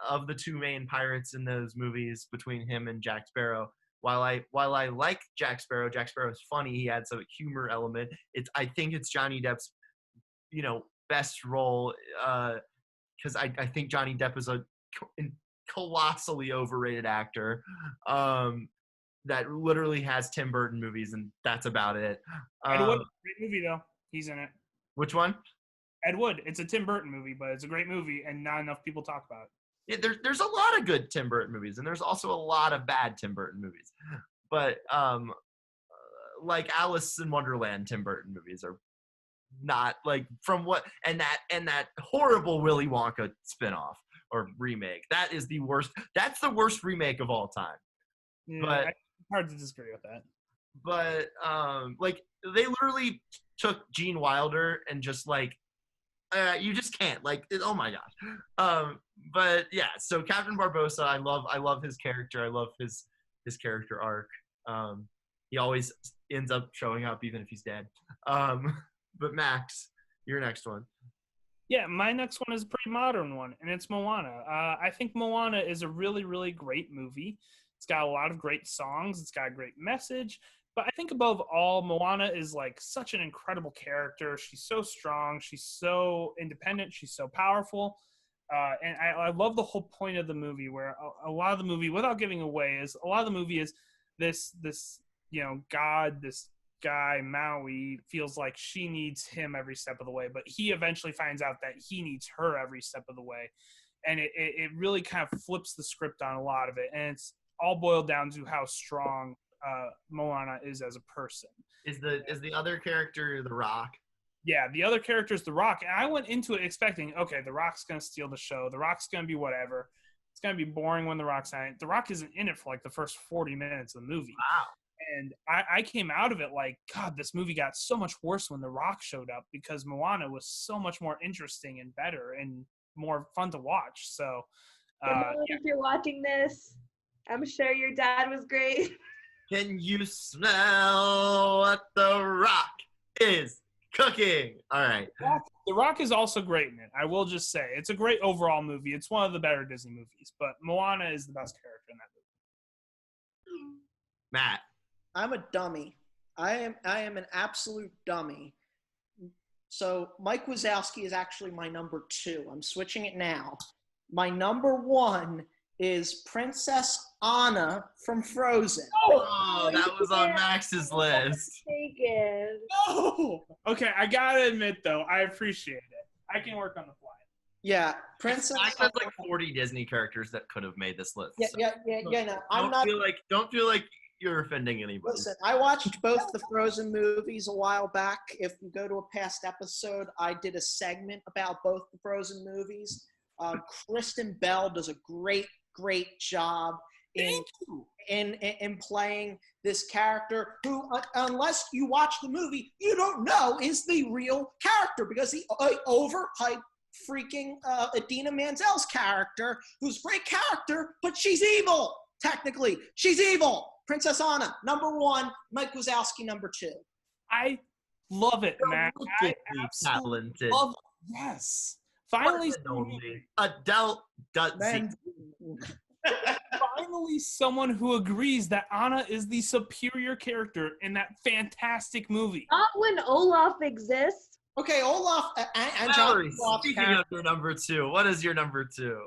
of the two main pirates in those movies between him and Jack Sparrow. While I like Jack Sparrow is funny. He adds a humor element. I think it's Johnny Depp's, best role, because I think Johnny Depp is a colossally overrated actor that literally has Tim Burton movies, and that's about it. Ed Wood, great movie though. He's in it. Which one? Ed Wood. It's a Tim Burton movie, but it's a great movie, and not enough people talk about it. Yeah, there's a lot of good Tim Burton movies, and there's also a lot of bad Tim Burton movies. But like Alice in Wonderland, Tim Burton movies are not like from what and that horrible Willy Wonka spinoff or remake. That is the worst. That's the worst remake of all time. Yeah, But hard to disagree with that. but like they literally took Gene Wilder and just like you just can't oh my gosh. But yeah, so Captain Barbossa, I love his character. I love his character arc. He always ends up showing up even if he's dead. But Max, your next one. Yeah, my next one is a pretty modern one, and it's Moana. I think Moana is a really, really great movie. It's got a lot of great songs. It's got a great message. But I think above all, Moana is like such an incredible character. She's so strong. She's so independent. She's so powerful. And I love the whole point of the movie, where a lot of the movie, without giving away, is a lot of the movie is this God, this guy Maui feels like she needs him every step of the way, but he eventually finds out that he needs her every step of the way, and it really kind of flips the script on a lot of it, and it's all boiled down to how strong Moana is as a person. Is the other character The Rock? Yeah, the other character is The Rock, and I went into it expecting, okay, The Rock's gonna steal the show. The Rock's gonna be whatever. It's gonna be boring when The Rock's in it. The Rock isn't in it for like the first 40 minutes of the movie. Wow. And I came out of it like, God, this movie got so much worse when The Rock showed up, because Moana was so much more interesting and better and more fun to watch. So, if you're watching this, I'm sure your dad was great. Can you smell what The Rock is cooking? All right. The Rock is also great in it. I will just say it's a great overall movie. It's one of the better Disney movies, but Moana is the best character in that movie. Matt. I'm a dummy. I am an absolute dummy. So Mike Wazowski is actually my number 2. I'm switching it now. My number 1 is Princess Anna from Frozen. Oh, that was on Max's list. Take it. No. Okay, I gotta admit though, I appreciate it. I can work on the fly. Yeah, Princess. Max has like 40 Disney characters that could have made this list. Yeah. No, I'm not. Don't feel like you're offending anybody. Listen, I watched both the Frozen movies a while back. If you go to a past episode, I did a segment about both the Frozen movies. Kristen Bell does a great job in playing this character who, unless you watch the movie, you don't know is the real character, because the overhyped freaking Idina Menzel's character, who's a great character, but she's evil. Technically, she's evil. Princess Anna, number 1. Mike Wazowski, number 2. I love it, man. I absolutely talented. love it. Yes. Finally, Adele doesn't. Finally, someone who agrees that Anna is the superior character in that fantastic movie. Not when Olaf exists. Okay, Olaf and Valerie, Olaf speaking of your number 2, what is your number 2?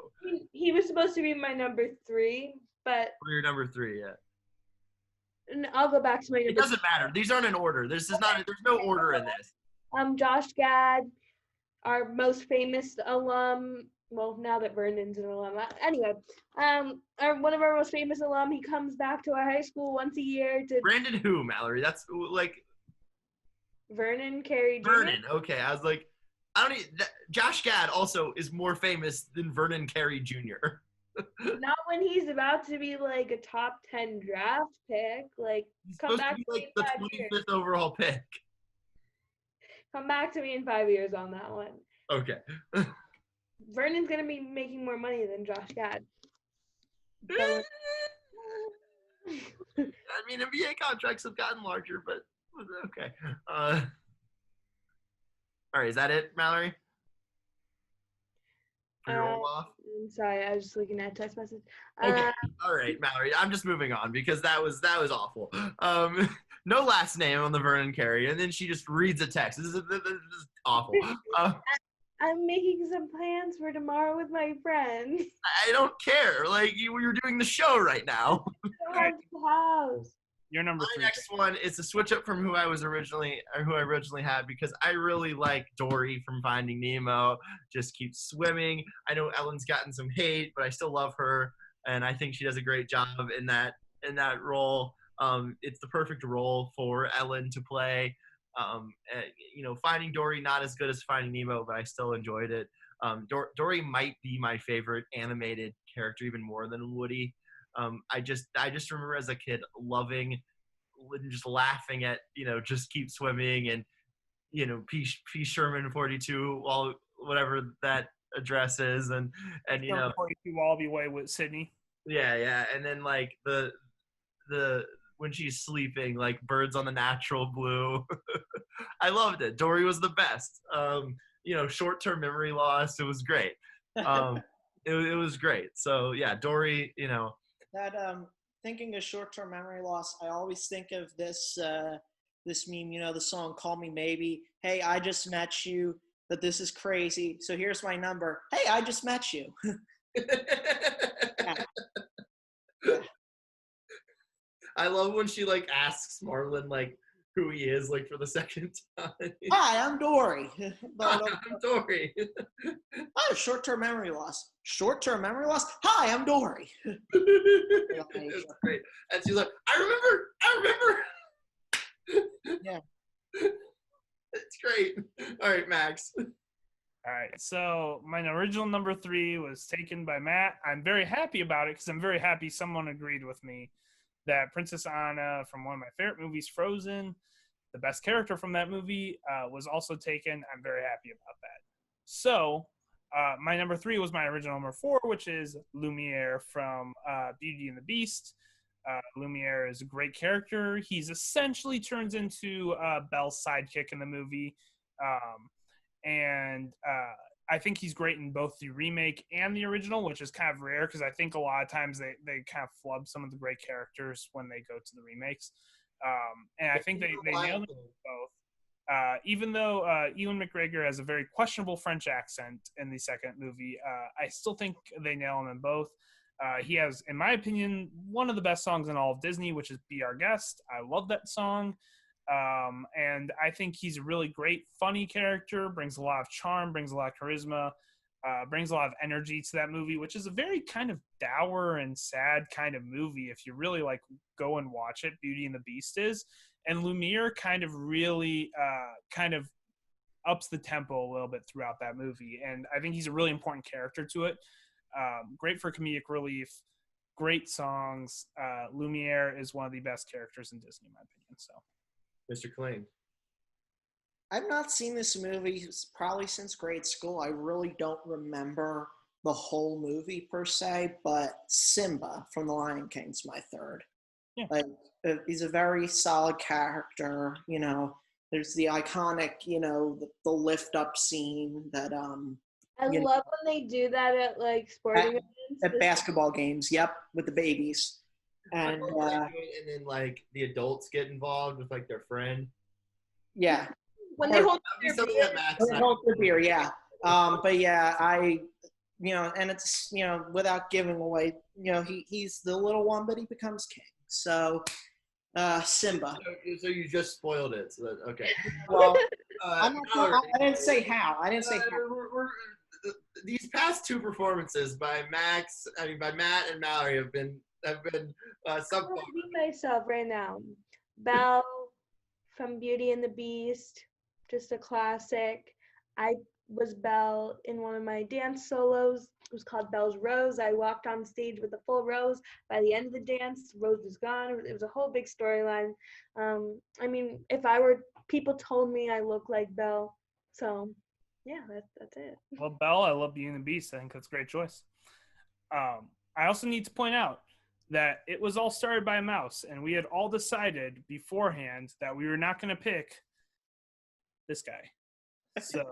He was supposed to be my number 3, but Or your number 3, yeah. I'll go back to my number. It doesn't matter. These aren't in order. There's no order in this. Josh Gad, our most famous alum, well, now that Vernon's an alum. Anyway, one of our most famous alum, he comes back to our high school once a year to Brandon who, Mallory? That's like Vernon Carey Jr. Vernon. Okay, I was like, I don't. Josh Gad also is more famous than Vernon Carey Jr. Not when he's about to be like a top 10 draft pick. Like, He's come supposed back to to be me like in the 5 years. 25th overall pick. Come back to me in 5 years on that one. Okay. Vernon's gonna be making more money than Josh Gad. I mean, NBA contracts have gotten larger, but okay. All right, is that it, Mallory? For your roll off? I'm sorry, I was just looking at a text message. Okay. All right, Mallory. I'm just moving on because that was awful. No last name on the Vernon Carey, and then she just reads a text. This is awful. I'm making some plans for tomorrow with my friends. I don't care. Like you're doing the show right now. Around the house. Your number My 3. next one is a switch up from who I originally had because I really like Dory from Finding Nemo. Just keeps swimming. I know Ellen's gotten some hate, but I still love her, and I think she does a great job in that role. It's the perfect role for Ellen to play. Finding Dory not as good as Finding Nemo, but I still enjoyed it. Dory might be my favorite animated character, even more than Woody. I just remember as a kid loving, just laughing at just keep swimming and P Sherman 42 while whatever that address is and 42 Wallaby Way with Sydney. yeah, and then like the when she's sleeping, like Birds on the Natural Blue. I loved it. Dory was the best. Short-term memory loss. It was great. It was great. So yeah, Dory. That thinking of short-term memory loss, I always think of this this meme. The song "Call Me Maybe." Hey, I just met you, but this is crazy. So here's my number. Hey, I just met you. I love when she like asks Marlon like who he is like for the second time. Hi, I'm Dory. I'm Dory. Oh, short-term memory loss. Short-term memory loss. Hi, I'm Dory. It's great. And she's like, I remember. Yeah. It's great. All right, Max. All right, so my original number 3 was taken by Matt. I'm very happy about it because I'm very happy someone agreed with me that Princess Anna from one of my favorite movies, Frozen, the best character from that movie, was also taken. I'm very happy about that. So my number 3 was my original number 4, which is Lumiere from Beauty and the Beast. Lumiere is a great character. He's essentially turns into Belle's sidekick in the movie. And I think he's great in both the remake and the original, which is kind of rare because I think a lot of times they kind of flub some of the great characters when they go to the remakes. And I think they nailed it both. Even though Ewan McGregor has a very questionable French accent in the second movie, I still think they nail him in both. He has, in my opinion, one of the best songs in all of Disney, which is Be Our Guest. I love that song. And I think he's a really great, funny character, brings a lot of charm, brings a lot of charisma, brings a lot of energy to that movie, which is a very kind of dour and sad kind of movie. If you really like go and watch it, Beauty and the Beast is. And Lumiere kind of really kind of ups the tempo a little bit throughout that movie. And I think he's a really important character to it. Great for comedic relief, great songs. Lumiere is one of the best characters in Disney, in my opinion. So. Mr. Kling. I've not seen this movie probably since grade school. I really don't remember the whole movie per se, but Simba from The Lion King's my third. Yeah. Like he's a very solid character. There's the iconic, the lift up scene that I love when they do that at like sporting events. At basketball games. Yep, with the babies. And then like the adults get involved with like their friend. Yeah. When they hold their beer, yeah. But yeah, and it's without giving away, he's the little one, but he becomes king. So Simba. So you just spoiled it. So okay. Well, I didn't say how. these past two performances by Matt and Mallory have been I'm subpar. gonna repeat myself right now. Belle from Beauty and the Beast, just a classic. I was Belle in one of my dance solos. It was called Belle's Rose. I walked on stage with a full rose. By the end of the dance, the rose was gone. It was a whole big storyline. I mean, if I were, people told me I look like Belle. So, yeah, that's it. Well, Belle, I love Beauty and the Beast. I think that's a great choice. I also need to point out that it was all started by a mouse, and we had all decided beforehand that we were not going to pick this guy. So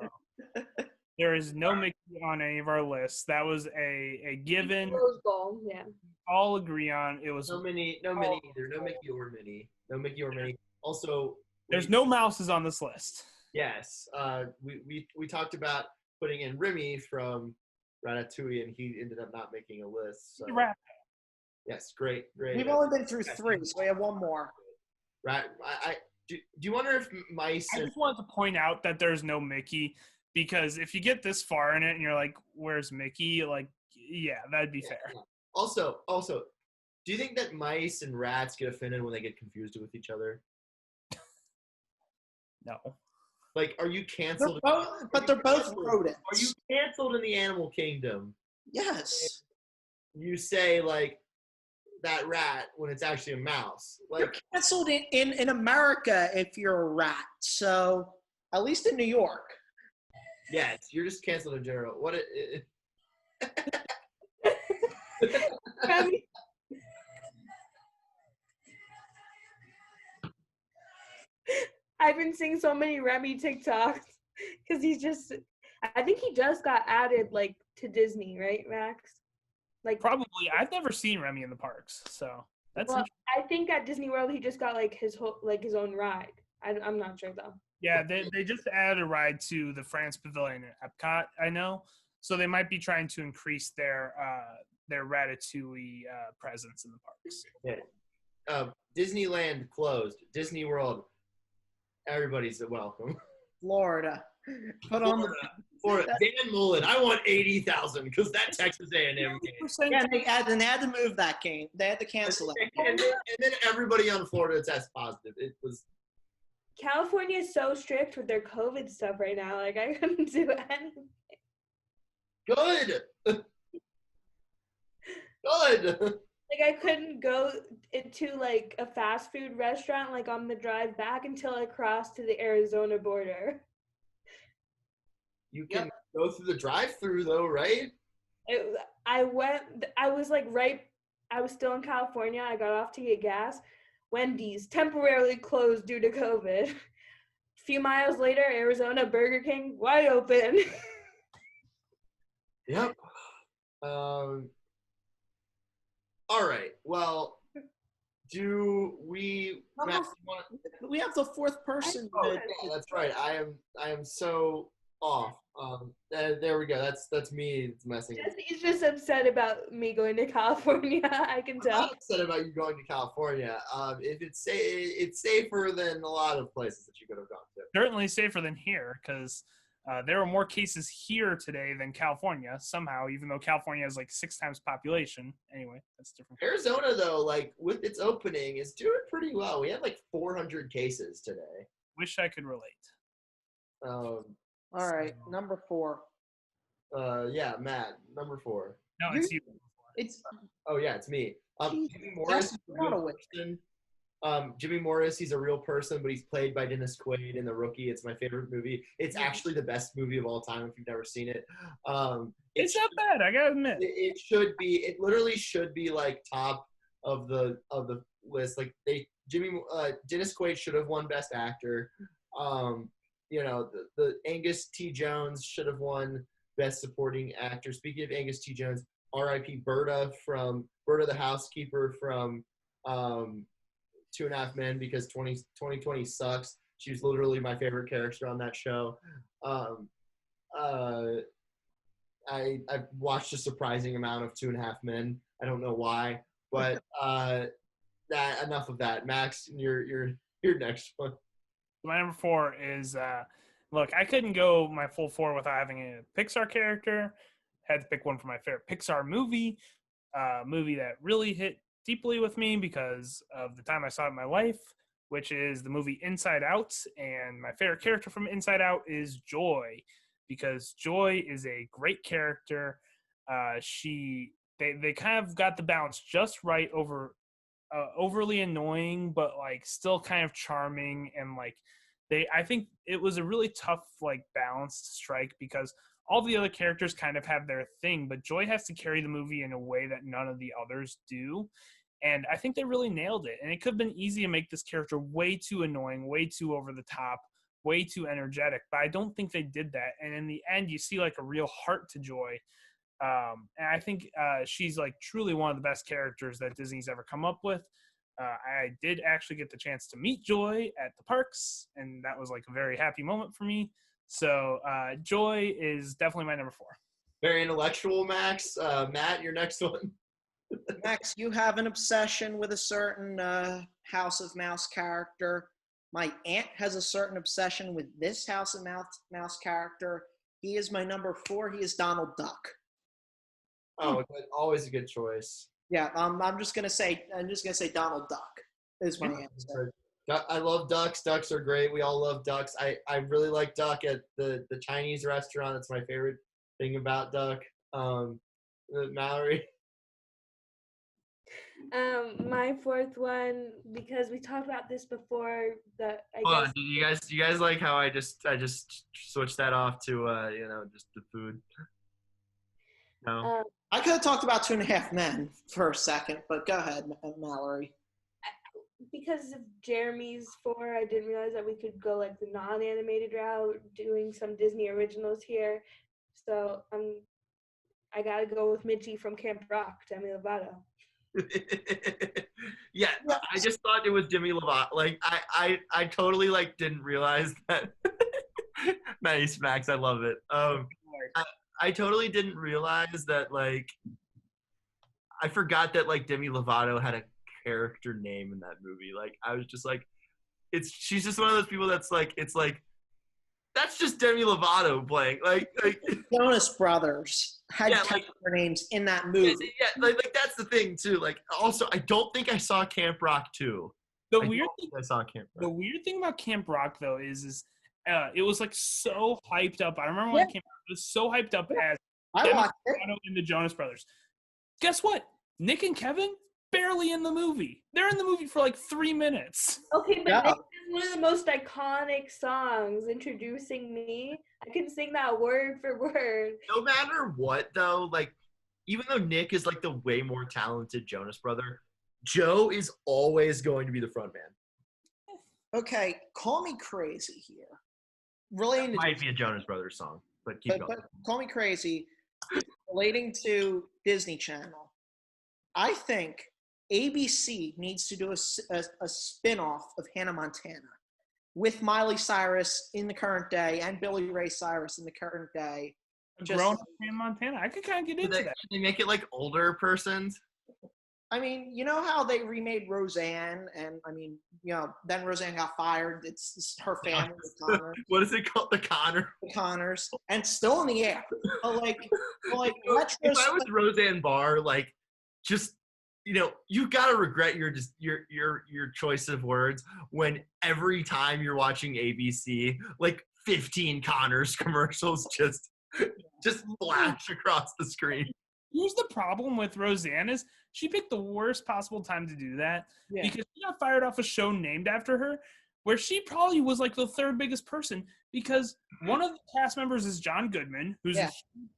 there is no Mickey on any of our lists. That was a given. Rose Bowl, yeah. All agree on. It was No Minnie either. No Mickey or Minnie. No Mickey or Minnie. Also, there's no mouses on this list. Yes. We talked about putting in Remy from Ratatouille, and he ended up not making a list. So. Right. Yes, great. We've only been through 3, so we have one more. Right. Do you wonder if mice? I just wanted to point out that there's no Mickey, because if you get this far in it and you're like, "Where's Mickey?" Like, yeah, that'd be fair. Yeah. Also, do you think that mice and rats get offended when they get confused with each other? No. Like, are you canceled? They're both rodents. Are you canceled in the animal kingdom? Yes. You say like that rat when it's actually a mouse. You're Like, canceled in America if you're a rat. So, at least in New York. yes, you're just canceled in general. What it I've been seeing so many Remy TikToks because I think he just got added like to Disney, right, Max? Like Probably. I've never seen Remy in the parks, so that's well, I think at Disney World he just got like his own ride. I'm not sure though. yeah. They just added a ride to the France Pavilion at Epcot, I know, so they might be trying to increase their Ratatouille presence in the parks. Disneyland closed. Disney World. Everybody's welcome. Florida. Put on the Florida. Dan Mullen. I want 80,000 because that Texas A&M game. Yeah, they had to move that game. They had to cancel it. And then everybody on Florida tests positive. It was California is so strict with their COVID stuff right now. Like I couldn't do anything. good. Good. Like I couldn't go into like a fast food restaurant like on the drive back until I crossed to the Arizona border. You can go through the drive-through though, right? I was still in California. I got off to get gas. Wendy's temporarily closed due to COVID. A few miles later, Arizona Burger King wide open. Yep. All right. Well, do we? Matt, We have the fourth person. yeah, that's right. I am so off. There we go. That's me. It's messing. He's just upset about me going to California. I can I'm tell. not upset about you going to California. If it's safer than a lot of places that you could have gone to. Certainly safer than here, because there were more cases here today than California somehow, even though California has like 6 times population. Anyway, that's different. Arizona, though, like with its opening, is doing pretty well. We had like 400 cases today. Wish I could relate. All right, number 4. Yeah, Matt, number 4. No, it's you. It's It's me. Jimmy Morris That's is a real person. Jimmy Morris, he's a real person, but he's played by Dennis Quaid in The Rookie. It's my favorite movie. It's actually the best movie of all time if you've never seen it. It's not bad, I gotta admit. It should be. It literally should be like top of the list. Like Dennis Quaid should have won Best Actor. The Angus T. Jones should have won Best Supporting Actor. Speaking of Angus T. Jones, R.I.P. Berta the housekeeper from 2.5 Men, because 2020 sucks. She was literally my favorite character on that show. I've watched a surprising amount of 2.5 Men. I don't know why, but enough of that. Max, your next one. My number 4 is Look, I couldn't go my full 4 without having a Pixar character. Had to pick one for my favorite Pixar movie. Movie that really hit deeply with me because of the time I saw it in my life, which is the movie Inside Out. And my favorite character from Inside Out is Joy, because Joy is a great character. They kind of got the balance just right over overly annoying, but like still kind of charming, and like I think it was a really tough like balance to strike, because all the other characters kind of have their thing, but Joy has to carry the movie in a way that none of the others do. And I think they really nailed it. And it could have been easy to make this character way too annoying, way too over the top, way too energetic, but I don't think they did that. And in the end, you see like a real heart to Joy. And I think she's like truly one of the best characters that Disney's ever come up with. I did actually get the chance to meet Joy at the parks, and that was like a very happy moment for me. So Joy is definitely my number 4. Very intellectual, Max. Matt, your next one. Max, you have an obsession with a certain House of Mouse character. My aunt has a certain obsession with this House of Mouse character. He is my number 4. He is Donald Duck. Oh, always a good choice. Yeah, I'm just gonna say Donald Duck is my answer. I love ducks. Ducks are great. We all love ducks. I really like duck at the Chinese restaurant. That's my favorite thing about duck. Mallory. My 4th one, because we talked about this before. Hold on. Do you guys like how I just switched that off to just the food? No. I could have talked about 2.5 Men for a second, but go ahead, Mallory. Because of Jeremy's 4, I didn't realize that we could go like the non-animated route, doing some Disney originals here. So I gotta go with Mitchie from Camp Rock, Demi Lovato. Yeah, I just thought it was Demi Lovato. Like I totally like didn't realize that. Nice, Max. I love it. I totally didn't realize that, like, I forgot that, like, Demi Lovato had a character name in that movie. Like, I was just like, she's just one of those people that's like, it's like, that's just Demi Lovato playing. Like Jonas Brothers had character names in that movie. Yeah, like that's the thing, too. Like, also, I don't think I saw Camp Rock 2. The weird thing about Camp Rock, though, is it was like so hyped up. I remember when it came out, it was so hyped up as I watched it. And the Jonas Brothers. Guess what? Nick and Kevin barely in the movie. They're in the movie for like 3 minutes. Okay, but Nick is one of the most iconic songs, Introducing Me. I can sing that word for word. No matter what, though, like, even though Nick is like the way more talented Jonas brother, Joe is always going to be the front man. Okay, Call Me Crazy here. Relating might be a Jonas Brothers song, but keep going. But Call Me Crazy, relating to Disney Channel, I think ABC needs to do a spin-off of Hannah Montana with Miley Cyrus in the current day and Billy Ray Cyrus in the current day. Grown Hannah Montana. I could kind of get into that. They make it like older persons. I mean, you know how they remade Roseanne, and I mean, then Roseanne got fired. It's her family, the Connors. What is it called? The Connors, and still in the air. But like, if I was Roseanne Barr, like, just you gotta regret your choice of words when every time you're watching ABC, like 15 Connors commercials just flash across the screen. Here's the problem with Roseanne is she picked the worst possible time to do that because she got fired off a show named after her, where she probably was like the 3rd biggest person, because one of the cast members is John Goodman, who's a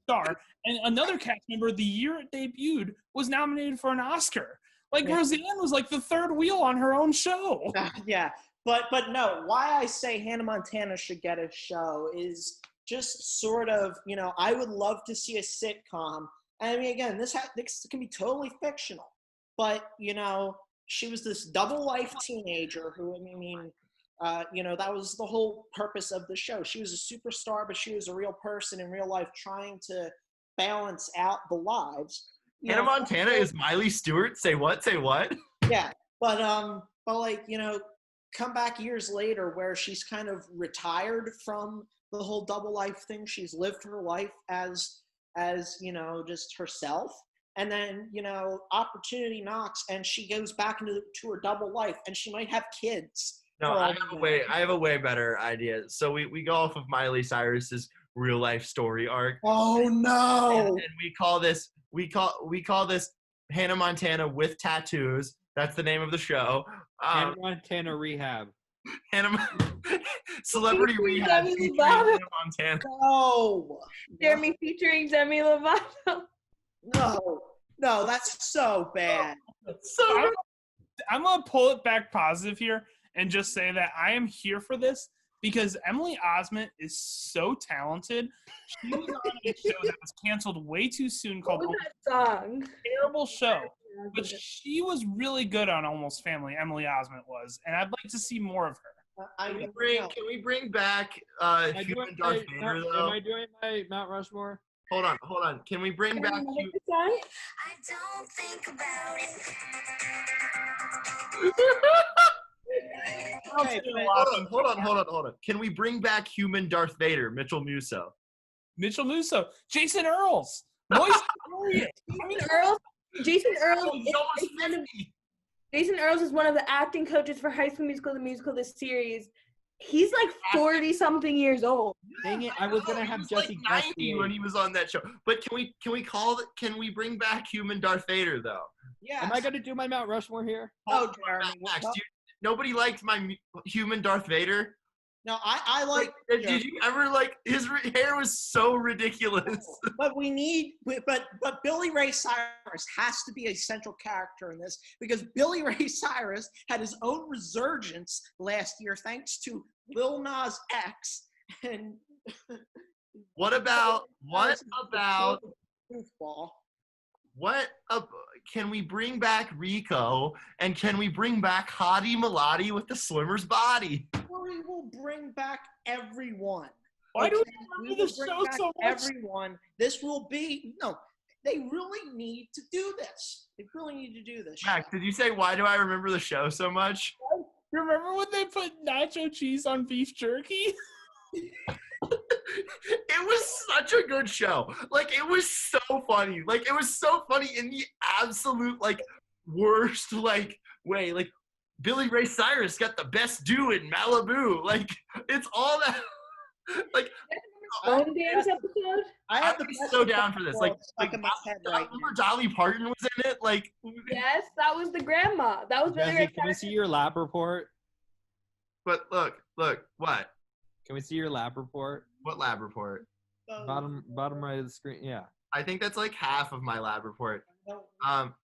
star, and another cast member the year it debuted was nominated for an Oscar. Like Roseanne was like the 3rd wheel on her own show. But no, why I say Hannah Montana should get a show is just sort of, I would love to see a sitcom. I mean, again, this can be totally fictional, but, she was this double life teenager who, that was the whole purpose of the show. She was a superstar, but she was a real person in real life trying to balance out the lives. Hannah Montana is Miley Stewart? Say what? Yeah, but like, come back years later where she's kind of retired from the whole double life thing. She's lived her life as just herself. And then, opportunity knocks and she goes back into her double life and she might have kids. No, I have a way better idea. So we go off of Miley Cyrus's real life story arc. Oh no. And we call this Hannah Montana with tattoos. That's the name of the show. Hannah Montana Rehab. Celebrity Rehab Demi featuring Lovato. Hannah Montana. No. Jeremy featuring Demi Lovato. No, that's so bad. So I'm gonna pull it back positive here and just say that I am here for this because Emily Osment is so talented. She was on a show that was canceled way too soon called What was that song? Terrible Show, but she was really good on Almost Family. Emily Osment was, and I'd like to see more of her. can we bring back human Darth Vader though? Am I doing my Mount Rushmore? Hold on. Can we bring back Remember human? the song? I don't think about it. Okay, Hold on. Can we bring back human Darth Vader, Mitchell Musso? Mitchell Musso, Jason Earls, Moist Harriet. Jason Earls He's almost 50. Jason Earls is one of the acting coaches for High School Musical, the musical, this series. He's like 40-something years old. Dang it! I was gonna have Jesse like 90 when he was on that show. But can we bring back human Darth Vader though? Yeah. Am I gonna do my Mount Rushmore here? Oh, Jeremy. Max, nobody liked my human Darth Vader. No, I like. Did you ever like his hair was so ridiculous? But but Billy Ray Cyrus has to be a central character in this because Billy Ray Cyrus had his own resurgence last year thanks to Lil Nas X and. What about goofball? Can we bring back Rico and can we bring back Hadi Maladi with the swimmer's body? We will bring back everyone. Why do Okay? we will remember this bring show back so much? Everyone. This will be They really need to do this. They really need to do this. Max, did you say why do I remember the show so much? Remember when they put nacho cheese on beef jerky? It was such a good show. Like it was so funny. Like it was so funny in the absolute worst way. Like Billy Ray Cyrus got the best do in Malibu. Like it's all that. Like Own dance episode? I would be so down for this. Like stuck in my head right remember Dolly Parton was in it. Like Yes, that was the grandma. That was Billy Jesse, Ray can we Cyrus. see your lab report? but look, what? Can we see your lab report? What lab report? Bottom right of the screen. Yeah. I think that's like half of my lab report. No,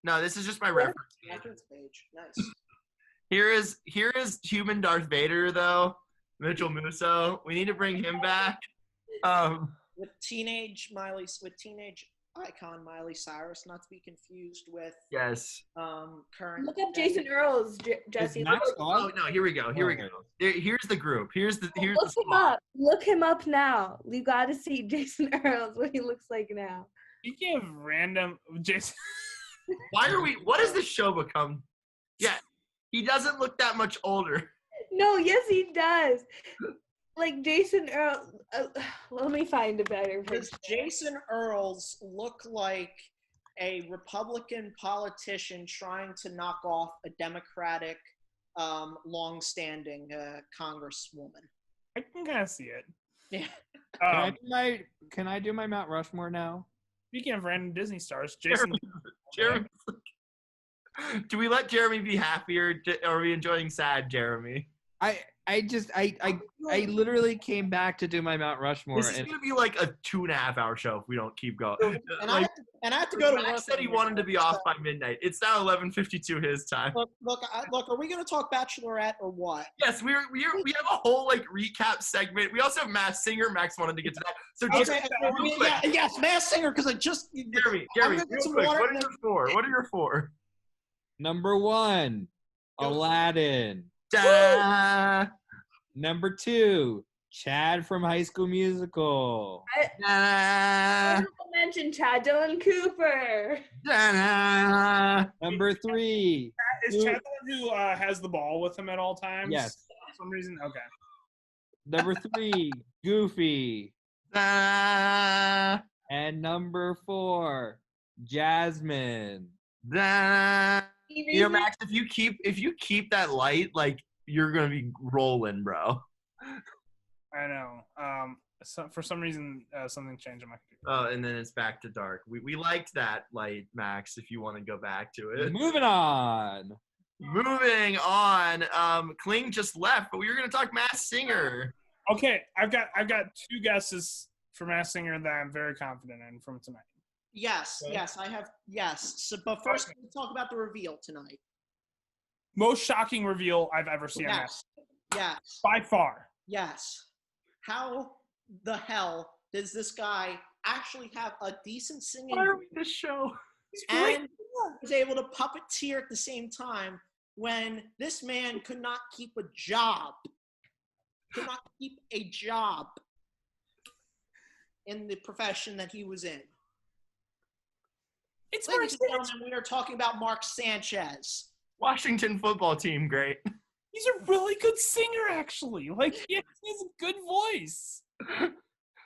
No, this is just my reference page. reference page. Nice. Here is human Darth Vader though, Mitchell Musso. We need to bring him back. With teenage icon Miley Cyrus, not to be confused with Yes. current. Look up Jason Earls, Jesse. Is Max Oh on? no, here we go. Here's the group. Here's the Look him squad. up. Look him up now. You got to see Jason Earls, what he looks like now. Speaking of random, Jason. What has this show become? Yeah, he doesn't look that much older. No, yes, he does. Like Jason Earls. Let me find a better Does picture. Jason Earls look like a Republican politician trying to knock off a Democratic, long-standing congresswoman? I can kind of see it. Yeah. Can I do my Mount Rushmore now? Speaking of random Disney stars, Jason. Jeremy. Do we let Jeremy be happy or are we enjoying sad Jeremy? I literally came back to do my Mount Rushmore. This is gonna be like a 2.5-hour show if we don't keep going. And I have to go to work. Max said he wanted to be off by midnight. It's now 11:52 his time. Look. Are we going to talk Bachelorette or what? Yes, we have a whole recap segment. We also have Mass Singer. Max wanted to get to that. So Okay. real quick, Yes, Mass Singer, because I just. Jeremy, I'm real gonna get some quick, water what and are then- your four? What are your four? Number 1, Aladdin. Da, Number 2, Chad from High School Musical. da, Honorable mention Chad Dylan Cooper. da. Number 3, Is Chad the one who has the ball with him at all times? Yes. For some reason? Okay. Number 3, Goofy. Da, And number 4, Jasmine. da. Max, if you keep that light, like you're gonna be rolling, bro. I know. So for some reason, something changed on my computer. Oh, and then it's back to dark. We liked that light, Max. If you want to go back to it. Moving on. Moving on. Kling just left, but we were gonna talk Masked Singer. Okay, I've got 2 guesses for Masked Singer that I'm very confident in from tonight. Yes, Okay. yes, I have. Yes. So, but first, let's talk about the reveal tonight. Most shocking reveal I've ever seen on Yes, yes, by far. yes. How the hell does this guy actually have a decent singing Why are we this show? and was able to puppeteer at the same time when this man could not keep a job? Could not keep a job in the profession that he was in. It's Mark Ladies and Sanchez. gentlemen, we are talking about Mark Sanchez. Washington football team, great. He's a really good singer, actually. Like, he has a good voice.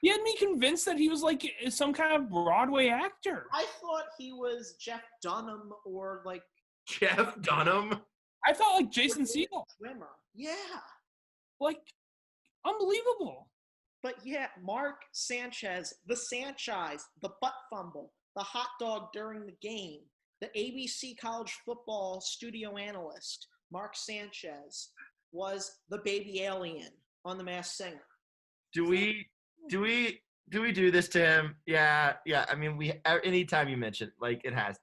He had me convinced that he was like some kind of Broadway actor. I thought he was Jeff Dunham or like Jeff Dunham. I thought like Jason Segel. Swimmer. Yeah. Like, unbelievable. But yeah, Mark Sanchez, the Sanchez, the butt fumble, the hot dog during the game, the ABC college football studio analyst, Mark Sanchez, was the baby alien on The Masked Singer. Do we do this to him? Yeah. I mean, anytime you mention, like, it has.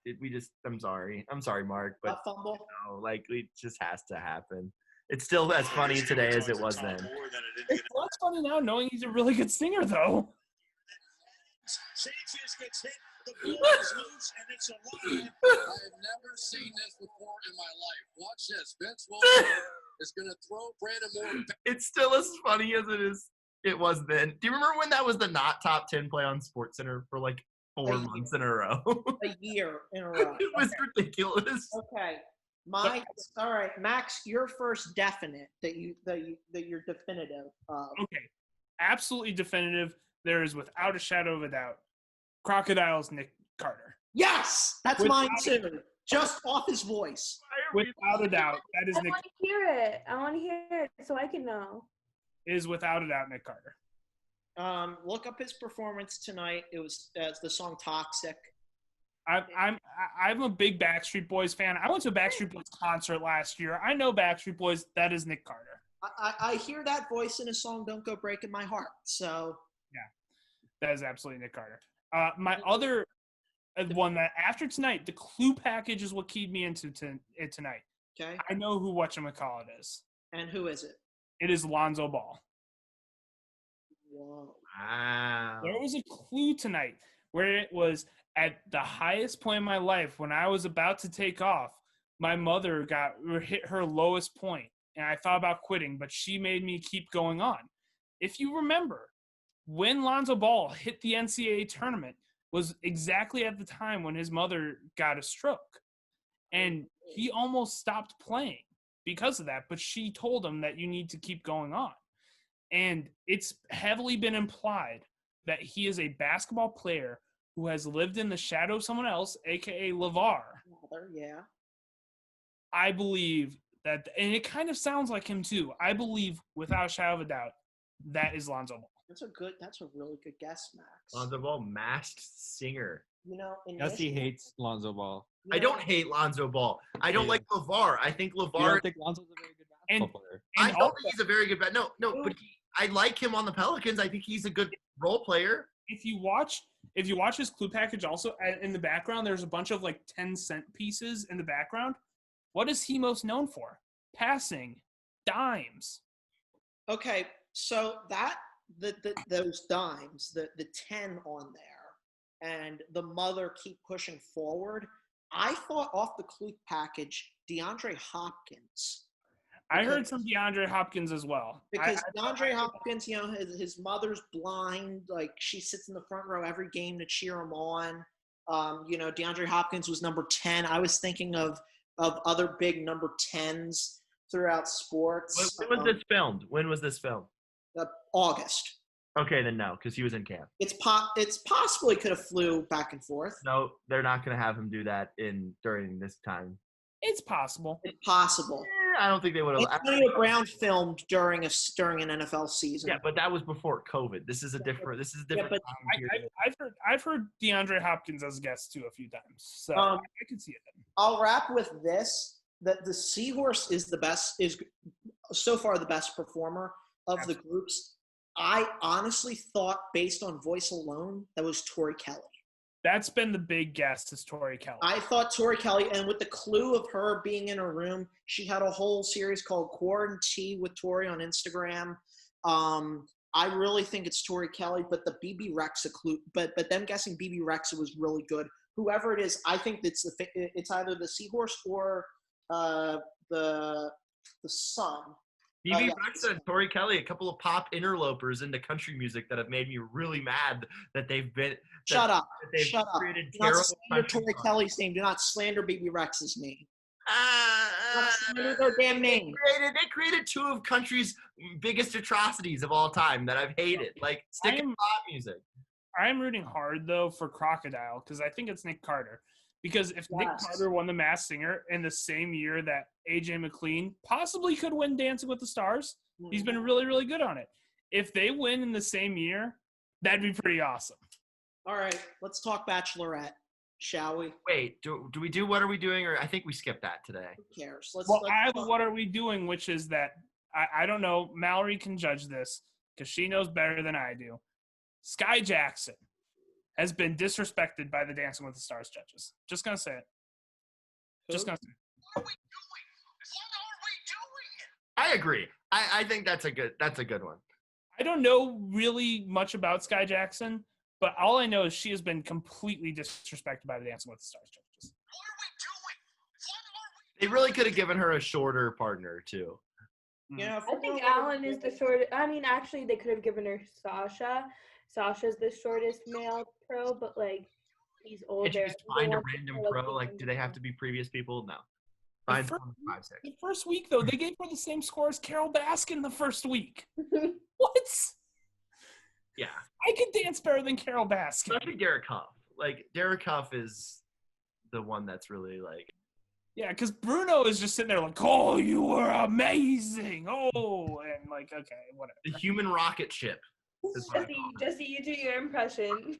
I'm sorry, Mark, but Butt fumble. no, like, it just has to happen. It's still as funny today as it was then. It's less funny now knowing he's a really good singer, though. Sanchez gets hit, the ball is loose, and it's alive. I have never seen this before in my life. Watch this. Vince Wilson is going to throw Brandon Moore back. It's still as funny as it was then. Do you remember when that was the not top 10 play on SportsCenter for like 4 months in a row? A year in a row. It was ridiculous. Okay. All right, Max, your first definite that you're definitive of. Okay. Absolutely definitive. There is without a shadow of a doubt. Crocodile's Nick Carter. Yes, that's Without- mine too. Just off his voice. Without a doubt, that is I Nick. want to hear it. I want to hear it so I can know. Is without a doubt Nick Carter. Look up his performance tonight. It was the song "Toxic." I'm a big Backstreet Boys fan. I went to a Backstreet Boys concert last year. I know Backstreet Boys. That is Nick Carter. I hear that voice in a song "Don't Go Breaking My Heart." So That is absolutely Nick Carter. My other one that after tonight, the clue package is what keyed me into it tonight. okay, I know who whatchamacallit is. and who is it? It is Lonzo Ball. Whoa. Wow. There was a clue tonight where it was at the highest point in my life when I was about to take off. My mother hit her lowest point, and I thought about quitting, but she made me keep going on. If you remember, when Lonzo Ball hit the NCAA tournament was exactly at the time when his mother got a stroke, and he almost stopped playing because of that, but she told him that you need to keep going on. And it's heavily been implied that he is a basketball player who has lived in the shadow of someone else, a.k.a. LeVar. Yeah. I believe that, and it kind of sounds like him too. I believe, without a shadow of a doubt, that is Lonzo Ball. That's a really good guess, Max. Lonzo Ball, Masked Singer. You know, Jesse hates Lonzo Ball. I don't hate Lonzo Ball. I don't like LeVar. I think You LeVar. don't think Lonzo's a very good basketball player? I And know also, that he's a very good bat. No, but I like him on the Pelicans. I think he's a good role player. if you watch his clue package, also in the background, there's a bunch of like 10-cent pieces in the background. What is he most known for? Passing, dimes. Okay, so those dimes, the 10 on there, and the mother keep pushing forward. I thought off the clue package, DeAndre Hopkins. I heard some DeAndre Hopkins as well. Because DeAndre Hopkins, you know, his mother's blind. Like, she sits in the front row every game to cheer him on. You know, DeAndre Hopkins was number 10. I was thinking of other big number 10s throughout sports. When was this filmed? When was this filmed? August. Okay, then no, because he was in camp. It's possible he could have flew back and forth. No, they're not going to have him do that during this time. It's possible. It's possible. I don't think they would have. Antonio Brown filmed during an NFL season. Yeah, but that was before COVID. This is a different. Yeah, but time period. I've heard DeAndre Hopkins as a guest too a few times, so I can see it. I'll wrap with this: that the Seahorse is so far the best performer of the groups. I honestly thought, based on voice alone, that was Tori Kelly. That's been the big guess is Tori Kelly. I thought Tori Kelly, and with the clue of her being in a room, she had a whole series called Quarantine with Tori on Instagram. I really think it's Tori Kelly, but the BB Rexa clue, but them guessing BB Rexa was really good. Whoever it is, I think it's either the Seahorse or the Sun. BB Rexa and Tori Kelly, a couple of pop interlopers into country music that have made me really mad that they've been. Shut up. Shut up. Do not slander Tori Kelly's name. Do not slander BB Rex's name. Slander their damn name. They created two of country's biggest atrocities of all time that I've hated. Like, stick in pop music. I'm rooting hard, though, for Crocodile because I think it's Nick Carter. Because if Nick Carter won the Masked Singer in the same year that A.J. McLean possibly could win Dancing with the Stars, he's been really, really good on it. If they win in the same year, that'd be pretty awesome. All right, let's talk Bachelorette, shall we? Wait, do we do What Are We Doing? Or I think we skipped that today. Who cares? I have What Are We Doing, which is that, I don't know, Mallory can judge this because she knows better than I do. Sky Jackson has been disrespected by the Dancing with the Stars judges. Just gonna say it. Just gonna say it. What are we doing? I agree. I think that's a good one. I don't know really much about Sky Jackson, but all I know is she has been completely disrespected by the Dancing with the Stars judges. What are we doing? They really could have given her a shorter partner too. Yeah, I think Alan is the shortest. I mean, actually, they could have given her Sasha. Sasha's the shortest male pro, but like he's older. Did you just find a random pro? Like, do they have to be previous people? No. Find someone 5'6". The first week, though, they gave her the same score as Carol Baskin the first week. What? Yeah. I could dance better than Carol Baskin. Especially Derek Huff. Like, Derek Huff is the one that's really like. Yeah, because Bruno is just sitting there like, oh, you were amazing. Oh, and like, okay, whatever. The human rocket ship. Jesse, you do your impression.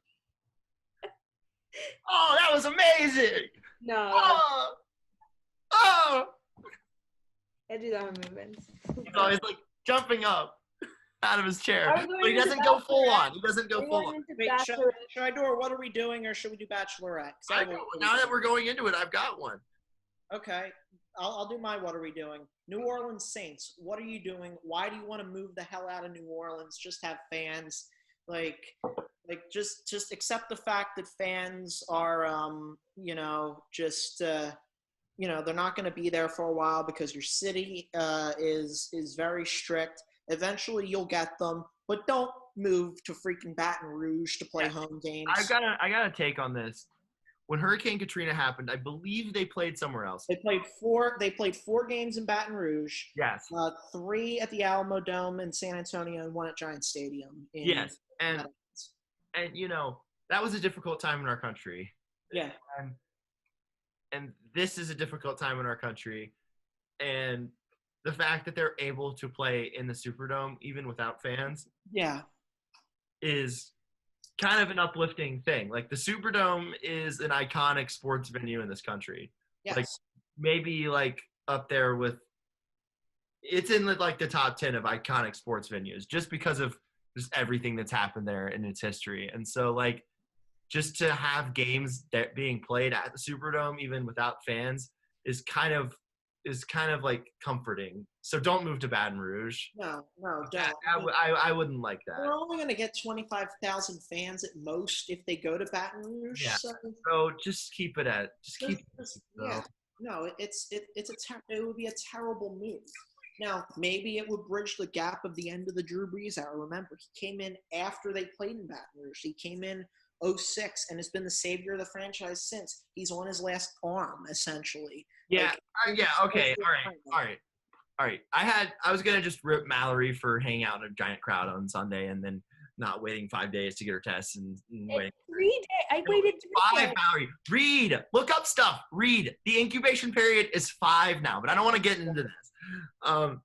Oh, that was amazing. No. Oh. I do that on movements. He's always like jumping up out of his chair, but he doesn't go full on. He doesn't go full on. Wait, should I do a what are we doing, or should we do Bachelorette? Now that we're going into it, I've got one. Okay, I'll do my what are we doing. New Orleans Saints, what are you doing? Why do you want to move the hell out of New Orleans? Just have fans. Like just accept the fact that fans are, they're not going to be there for a while because your city is very strict. Eventually you'll get them, but don't move to freaking Baton Rouge to play home games. I got a take on this. When Hurricane Katrina happened, I believe they played somewhere else. They played four games in Baton Rouge. Yes. 3 at the Alamo Dome in San Antonio and 1 at Giant Stadium. Yes, and that was a difficult time in our country. Yeah. And this is a difficult time in our country, and the fact that they're able to play in the Superdome even without fans, is kind of an uplifting thing. Like, the Superdome is an iconic sports venue in this country. Yes. Like, maybe like up there with, it's in like the top 10 of iconic sports venues just because of just everything that's happened there in its history. And so like, just to have games that being played at the Superdome even without fans is kind of like comforting. So don't move to Baton Rouge. No, don't. I wouldn't like that. We're only going to get 25,000 fans at most if they go to Baton Rouge. Yeah. So just keep it at. Yeah. No, it would be a terrible move. Now, maybe it would bridge the gap of the end of the Drew Brees era. Remember, he came in after they played in Baton Rouge. He came in '06 and has been the savior of the franchise since. He's on his last arm, essentially. Yeah, Like, yeah, okay, all right. I was gonna just rip Mallory for hanging out in a giant crowd on Sunday and then not waiting 5 days to get her tests and waiting. 3 days. I waited 3 5, days. Mallory. Read. Look up stuff. Read. The incubation period is 5 now, but I don't want to get into this.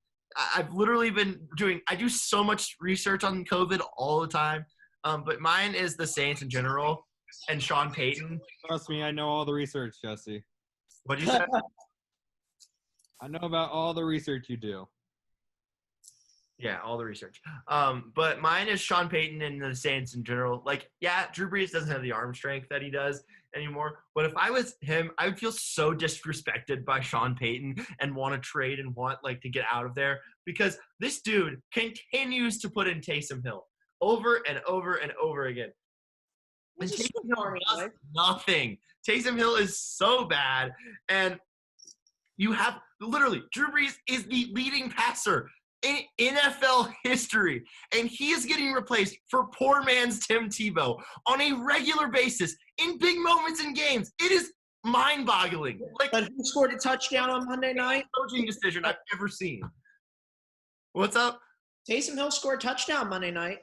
I've literally been I do so much research on COVID all the time. But mine is the Saints in general and Sean Payton. Trust me, I know all the research, Jesse. What'd you say? I know about all the research you do. Yeah, all the research. But mine is Sean Payton and the Saints in general. Like, yeah, Drew Brees doesn't have the arm strength that he does anymore. But if I was him, I would feel so disrespected by Sean Payton and want to trade and want like to get out of there because this dude continues to put in Taysom Hill over and over and over again. And He's a Taysom Hill superstar, does right? nothing. Taysom Hill is so bad, and you have literally Drew Brees is the leading passer in NFL history, and he is getting replaced for poor man's Tim Tebow on a regular basis in big moments in games. It is mind-boggling. Like But who scored a touchdown on Monday night? coaching decision I've ever seen. What's up? Taysom Hill scored a touchdown Monday night.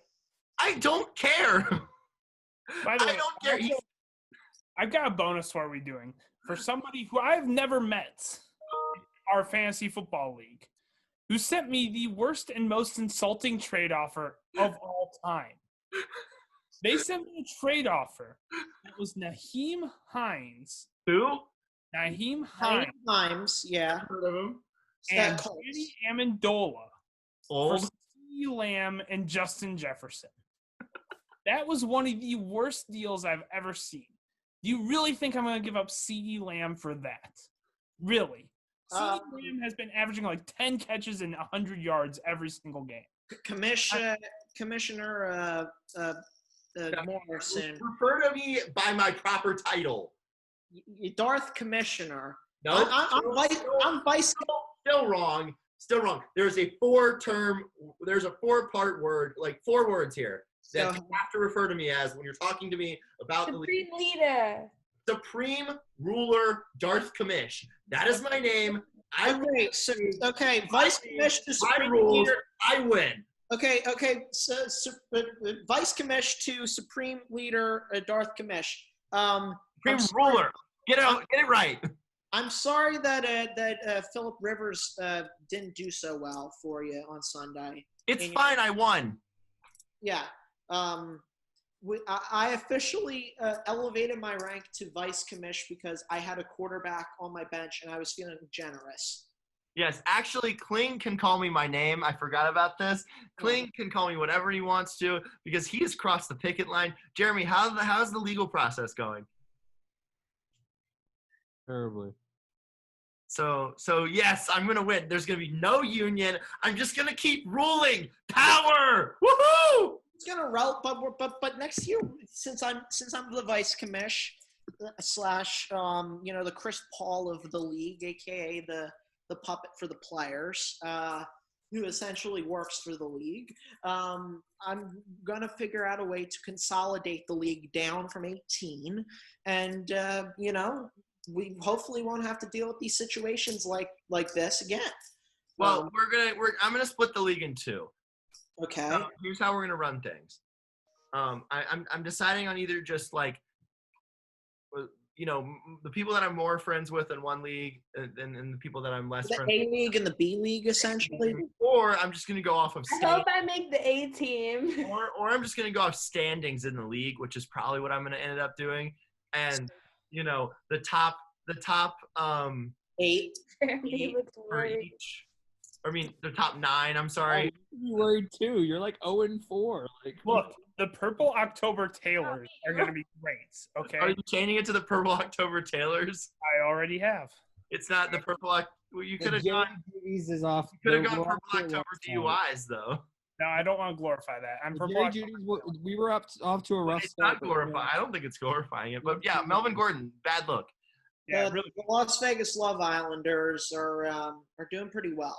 I don't care. By the I way, don't care. He's I've got a bonus for we doing for somebody who I've never met in our fantasy football league, who sent me the worst and most insulting trade offer of all time. They sent me a trade offer. It was Naheem Hines. who? Naheem Nine Hines times, yeah. Heard of him? and Close. Danny Amendola for Old. CeeDee Lamb and Justin Jefferson. That was one of the worst deals I've ever seen. Do you really think I'm going to give up CeeDee Lamb for that? Really? CeeDee Lamb has been averaging like 10 catches and 100 yards every single game. Commissioner Morrison, Refer to me by my proper title. Darth Commissioner. No, I'm vice. still wrong. Still wrong. There's a 4-part word, like 4 words here that So- you have to refer to me as when you're talking to me about the league. Supreme leader. Supreme Ruler Darth Kamish. That is my name. I Okay, so Vice Commish to my Supreme rules. Leader. I win. Okay. So, Vice Commish to Supreme Leader Darth Kamish. Supreme Ruler. Get it right. I'm sorry that Philip Rivers didn't do so well for you on Sunday. It's And- fine. I won. Yeah. I officially elevated my rank to Vice Commish because I had a quarterback on my bench and I was feeling generous. Yes, actually, Kling can call me my name. I forgot about this. Kling can call me whatever he wants to because he has crossed the picket line. Jeremy, how's the legal process going? Terribly. So yes, I'm gonna win. There's gonna be no union. I'm just gonna keep ruling. Power! Woohoo! It's gonna route, but next year, since I'm the Vice Commish slash the Chris Paul of the league, aka the puppet for the players, who essentially works for the league. I'm gonna figure out a way to consolidate the league down from 18, and we hopefully won't have to deal with these situations like this again. Well, I'm gonna split the league in 2. Okay. Here's how we're gonna run things. I'm deciding on either just like, the people that I'm more friends with in one league and the people that I'm less The friends A League and the B League, essentially. with. Or I'm just gonna go off of I hope I make the A team. or I'm just gonna go off standings in the league, which is probably what I'm gonna end up doing. And the top 8. He looks for worried. each. I mean, the top 9. I'm sorry. You worried too. You're like 0-4. Like, Look, the Purple October Tailors are going to be great, okay? Are you changing it to the Purple October Tailors? I already have. It's not the Purple. Well, you could have the gone. Judy's is off. Could have the gone Raw Purple Tail October DUIs though. No, I don't want to glorify that. I'm The Purple Jerry October. Judy's, we were off to a rough It's start. not but glorifying. I don't think it's glorifying it, but yeah, Melvin Gordon, bad look. Yeah, The really. Las Vegas Love Islanders are doing pretty well.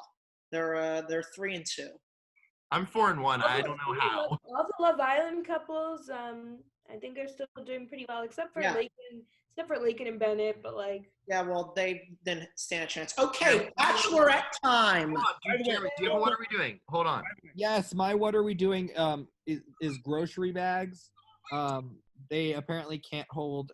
They're 3-2. I'm 4-1. I don't know how. All the Love Island couples I think they're still doing pretty well, except for Yeah. Lakin and Bennett. But like, Yeah, well, they didn't stand a chance. Okay, Bachelorette time. Hold on, dude, Jeremy, do you have what are we doing? Hold on. Yes, my what are we doing is grocery bags. They apparently can't hold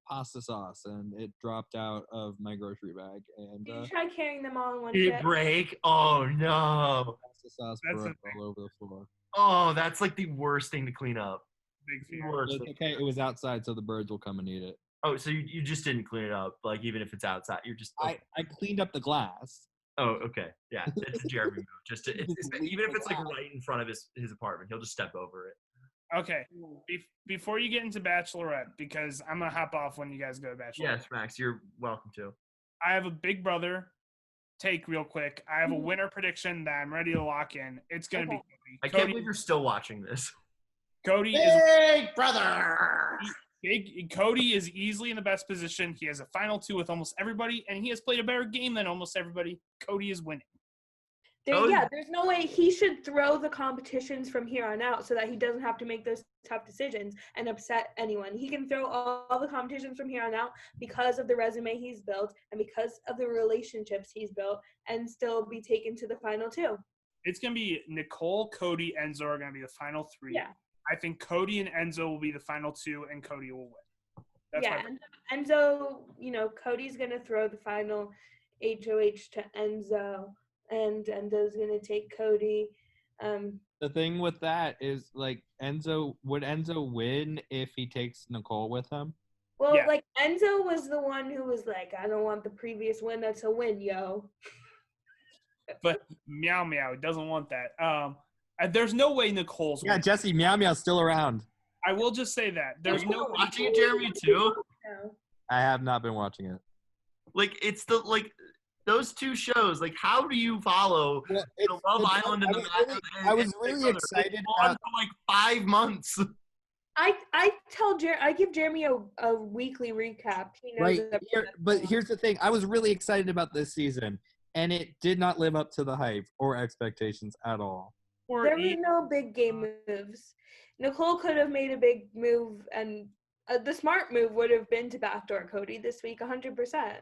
pasta sauce, and it dropped out of my grocery bag. And did you try carrying them all in one Did trip? it break? Oh no. pasta sauce That's broke a all over the floor. Oh, that's like the worst thing to clean up. big fear. Worst It's thing. okay, it was outside, so the birds will come and eat it. Oh, so you just didn't clean it up, like even if it's outside, you're just. I cleaned up the glass. Oh, okay, yeah, it's a Jeremy move. Just to, Just even if it's like leave it right in front of his apartment, he'll just step over it. Okay, before you get into Bachelorette, because I'm gonna hop off when you guys go to Bachelorette. Yes, Max, you're welcome to. I have a Big Brother take real quick. I have a winner prediction that I'm ready to lock in. It's gonna be Okay. Cody. I can't believe you're still watching this. Cody is Big brother. big. Cody is easily in the best position. He has a final two with almost everybody, and he has played a better game than almost everybody. Cody is winning. There's no way he should throw the competitions from here on out so that he doesn't have to make those tough decisions and upset anyone. He can throw all the competitions from here on out because of the resume he's built and because of the relationships he's built and still be taken to the final two. It's gonna be Nicole, Cody, Enzo are gonna be the final three. Yeah. I think Cody and Enzo will be the final two, and Cody will win. That's Yeah, my and Enzo, Cody's going to throw the final HOH to Enzo, and Enzo's going to take Cody. The thing with that is, like, would Enzo win if he takes Nicole with him? Well, Yeah. like, Enzo was the one who was like, I don't want the previous winner to win, yo. But Meow Meow doesn't want that. There's no way Nicole's Yeah, winning. Jesse, Meow Meow's still around. I will just say that. There's no way watching it, Jeremy, too. No. I have not been watching it. Like it's those two shows. Like, how do you follow Well, the Love Island and the I was really excited on about. for like 5 months. I give Jeremy a weekly recap. He knows Right everything here, that's but going here's the thing: I was really excited about this season, and it did not live up to the hype or expectations at all. or There were eat- no big game moves. Nicole could have made a big move, and the smart move would have been to backdoor Cody this week, 100%.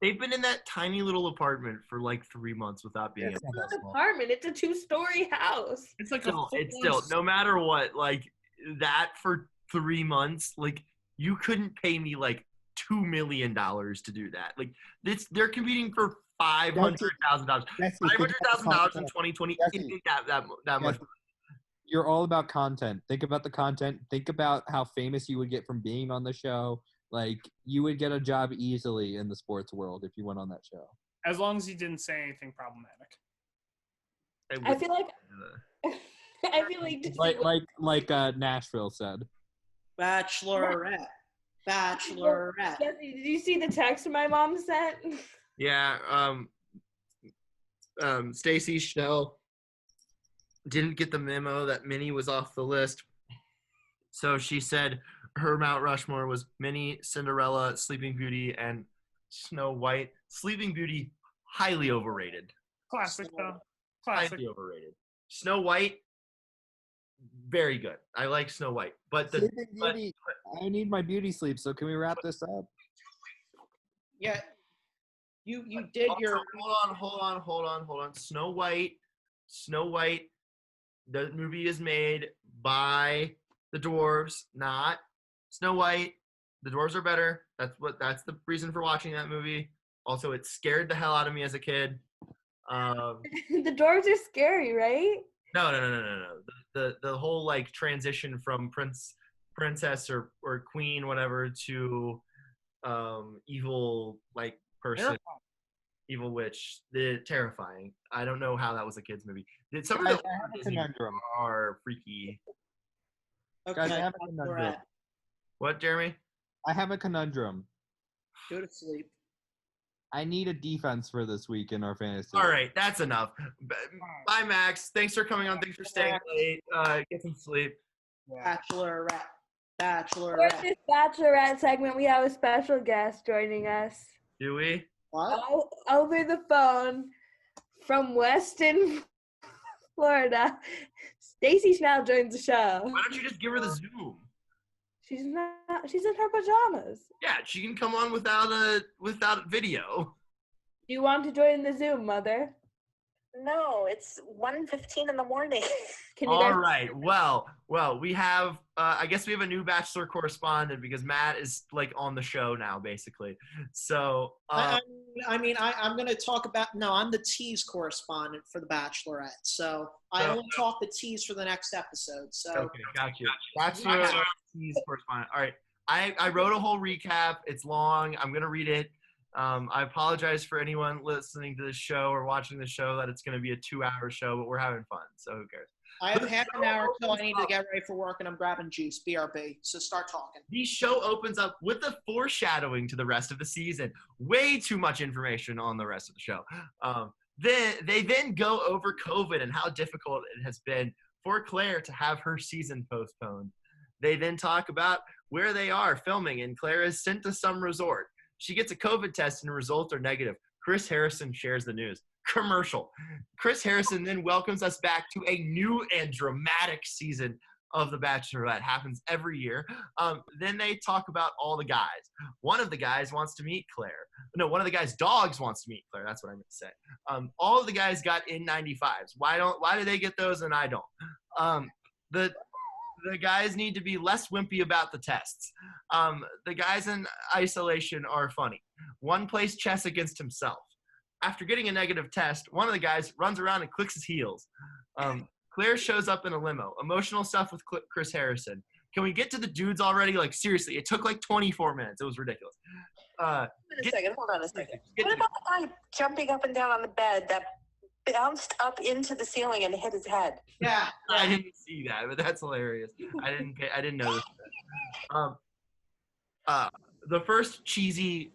They've been in that tiny little apartment for like 3 months without being. It's able not It's that an small. apartment. It's a 2-story house. It's like It's still no matter what. Like that for 3 months. Like you couldn't pay me like $2 million to do that. Like they're competing for $500,000. Jesse, $500,000 in 2020 Jesse. isn't that much. Jesse. You're all about content. Think about the content. Think about how famous you would get from being on the show. Like, you would get a job easily in the sports world if you went on that show. As long as he didn't say anything problematic. I feel like Like Nashville said. Bachelorette. Bachelorette. Jesse, did you see the text my mom sent? Yeah. Stacy Schnell didn't get the memo that Minnie was off the list. So she said her Mount Rushmore was Minnie, Cinderella, Sleeping Beauty, and Snow White. Sleeping Beauty, highly overrated. Classic, though. Classic. Highly overrated. Snow White, very good. I like Snow White. But Sleeping Beauty, I need my beauty sleep, so can we wrap this up? Yeah. You did your Hold on. Snow White. The movie is made by the dwarves, not Snow White. The dwarves are better. That's the reason for watching that movie. Also, it scared the hell out of me as a kid. The dwarves are scary, right? No. The whole like transition from princess or queen, whatever, to evil like person. Evil witch, terrifying. I don't know how that was a kids movie. Some of the I have a Disney conundrum. are freaky. Guys, I okay. have a conundrum. Bachelorette. What, Jeremy? I have a conundrum. Go to sleep. I need a defense for this week in our fantasy. All right, that's enough. Bye, Max. Thanks for coming on. Thanks for staying late. Get some sleep. Bachelorette. For Bachelorette. this Bachelorette segment, we have a special guest joining us. Do we? What? Over the phone from Weston, Florida. Stacy Schnell joins the show. Why don't you just give her the Zoom? She's not. She's in her pajamas. Yeah, she can come on without video. Do you want to join the Zoom, Mother? No, it's 1:15 in the morning. Can you All guys? right. Well, we have. I guess we have a new Bachelor correspondent because Matt is like on the show now, basically. So. I'm going to talk about. No, I'm the tease correspondent for the Bachelorette, so I only talk the tease for the next episode. So. Okay, got you. Bachelor tease correspondent. All right. I wrote a whole recap. It's long. I'm gonna read it. I apologize for anyone listening to this show or watching the show that it's going to be a 2-hour show, but we're having fun, so who cares? I have half an hour until I need to get ready for work, and I'm grabbing juice, BRB. So start talking. The show opens up with a foreshadowing to the rest of the season. Way too much information on the rest of the show. They then go over COVID and how difficult it has been for Clare to have her season postponed. They then talk about where they are filming, and Clare is sent to some resort. She gets a COVID test and the results are negative. Chris Harrison shares the news. Commercial. Chris Harrison then welcomes us back to a new and dramatic season of The Bachelorette. Happens every year. Then they talk about all the guys. One of the guys wants to meet Clare. No, one of the guys' dogs wants to meet Clare. That's what I meant to say. All of the guys got N95s. Why do they get those and I don't? The guys need to be less wimpy about the tests. The guys in isolation are funny. One plays chess against himself. After getting a negative test, one of the guys runs around and clicks his heels. Claire shows up in a limo. Emotional stuff with Chris Harrison. Can we get to the dudes already? Like, seriously, it took like 24 minutes. It was ridiculous. Hold on a second. What about the guy jumping up and down on the bed that bounced up into the ceiling and hit his head? Yeah. I didn't see that, but that's hilarious. I didn't notice that. The first cheesy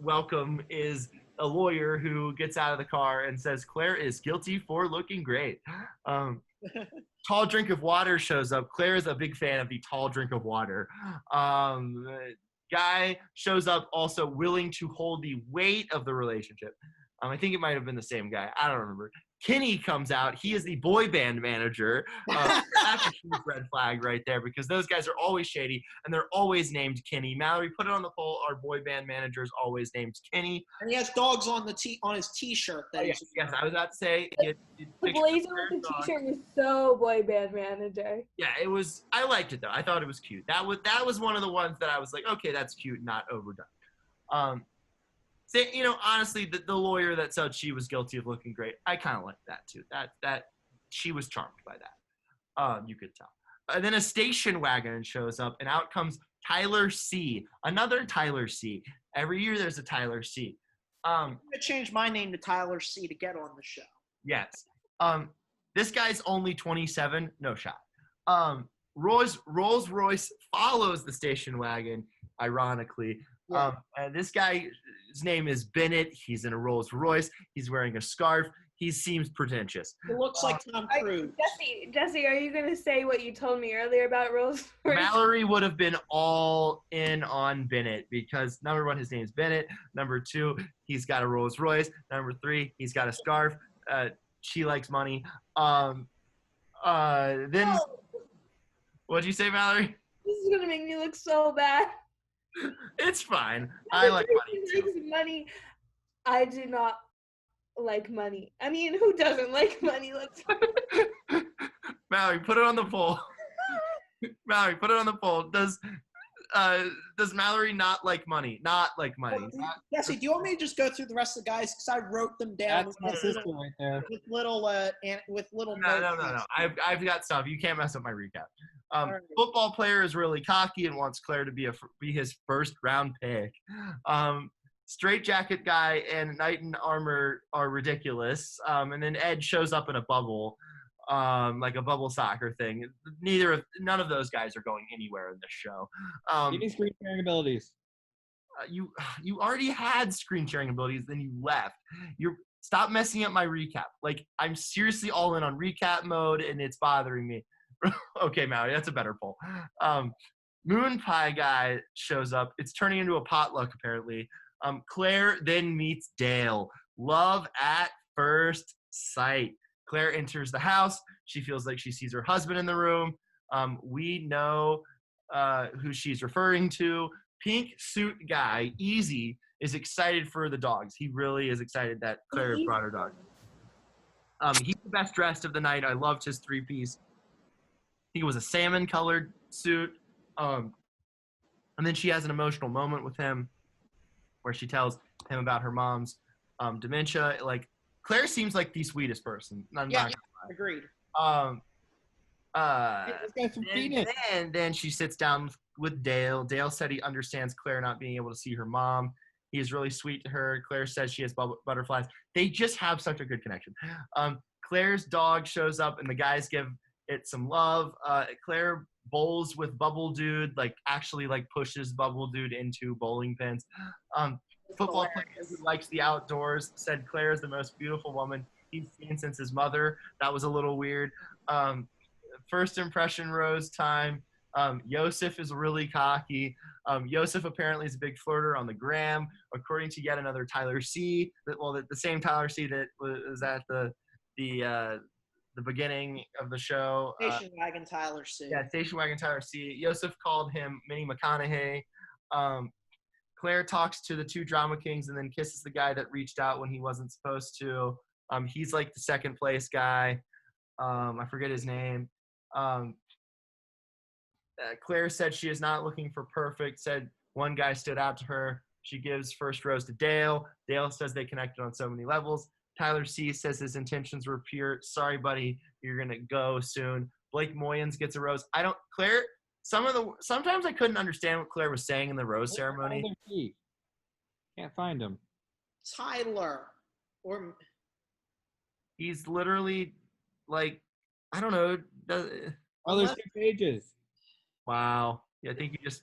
welcome is a lawyer who gets out of the car and says Claire is guilty for looking great. Tall drink of water shows up. Claire is a big fan of the tall drink of water. Guy shows up also willing to hold the weight of the relationship. I think it might have been the same guy. I don't remember. Kenny comes out. He is the boy band manager. That's a huge red flag right there because those guys are always shady and they're always named Kenny. Mallory, put it on the poll. Our boy band manager is always named Kenny. And he has dogs on his T-shirt. Yes, I was about to say. The blazer with the T-shirt was so boy band manager. Yeah, it was. I liked it though. I thought it was cute. That was one of the ones that I was like, okay, that's cute, not overdone. Honestly, the lawyer that said she was guilty of looking great, I kind of like that too. That she was charmed by that. You could tell. And then a station wagon shows up, and out comes Tyler C. Another Tyler C. Every year there's a Tyler C. I'm gonna change my name to Tyler C. to get on the show. Yes. This guy's only 27. No shot. Rolls-Royce follows the station wagon, ironically. Yeah. And this guy's name is Bennett. He's in a Rolls-Royce. He's wearing a scarf. He seems pretentious. It looks like Tom Cruise. Jesse, are you going to say what you told me earlier about Rolls Royce? Mallory would have been all in on Bennett because, number one, his name's Bennett. Number two, he's got a Rolls-Royce. Number three, he's got a scarf. She likes money. Then, what'd you say, Mallory? This is going to make me look so bad. It's fine. I like money too. He likes money. I do not like money. I mean, who doesn't like money? Mallory, put it on the poll. Mallory, put it on the poll. Does Mallory not like money? Not like money. Jesse, do you want me to just go through the rest of the guys? Because I wrote them down That's my sister right there. with little No. I've got stuff. You can't mess up my recap. Right. Football player is really cocky and wants Claire to be his first round pick. Straight jacket guy and knight in armor are ridiculous. And then Ed shows up in a bubble, like a bubble soccer thing. None of those guys are going anywhere in this show. Give me screen sharing abilities. You already had screen sharing abilities, then you left. Stop messing up my recap. Like, I'm seriously all in on recap mode, and it's bothering me. Okay, Mallory, that's a better poll. Moon Pie guy shows up. It's turning into a potluck, apparently. Claire then meets Dale. Love at first sight. Claire enters the house. She feels like she sees her husband in the room. We know who she's referring to. Pink suit guy, Easy, is excited for the dogs. He really is excited that Claire brought her dog. He's the best dressed of the night. I loved his three-piece. He was a salmon-colored suit. And then she has an emotional moment with him where she tells him about her mom's dementia. Like, Claire seems like the sweetest person. Agreed. And then she sits down with Dale. Dale said he understands Claire not being able to see her mom. He is really sweet to her. Claire says she has butterflies. They just have such a good connection. Claire's dog shows up, and the guys give it some love. Claire bowls with Bubble Dude, actually pushes Bubble Dude into bowling pins. Football player who likes the outdoors said Claire is the most beautiful woman he's seen since his mother. That was a little weird. First impression rose time. Yosef is really cocky. Yosef apparently is a big flirter on the gram, according to yet another Tyler C. The same Tyler C. that was at the beginning of the show. Station Wagon Tyler C. Yeah, Station Wagon Tyler C. Yosef called him Minnie McConaughey. Claire talks to the two drama kings and then kisses the guy that reached out when he wasn't supposed to. He's the second place guy. I forget his name. Claire said she is not looking for perfect, said one guy stood out to her. She gives first rose to Dale. Dale says they connected on so many levels. Tyler C says his intentions were pure. Sorry, buddy, you're going to go soon. Blake Moyens gets a rose. Claire, sometimes I couldn't understand what Claire was saying in the rose ceremony. Can't find him. Tyler. He's literally I don't know. Oh, there's 2 pages. Wow. Yeah, I think you just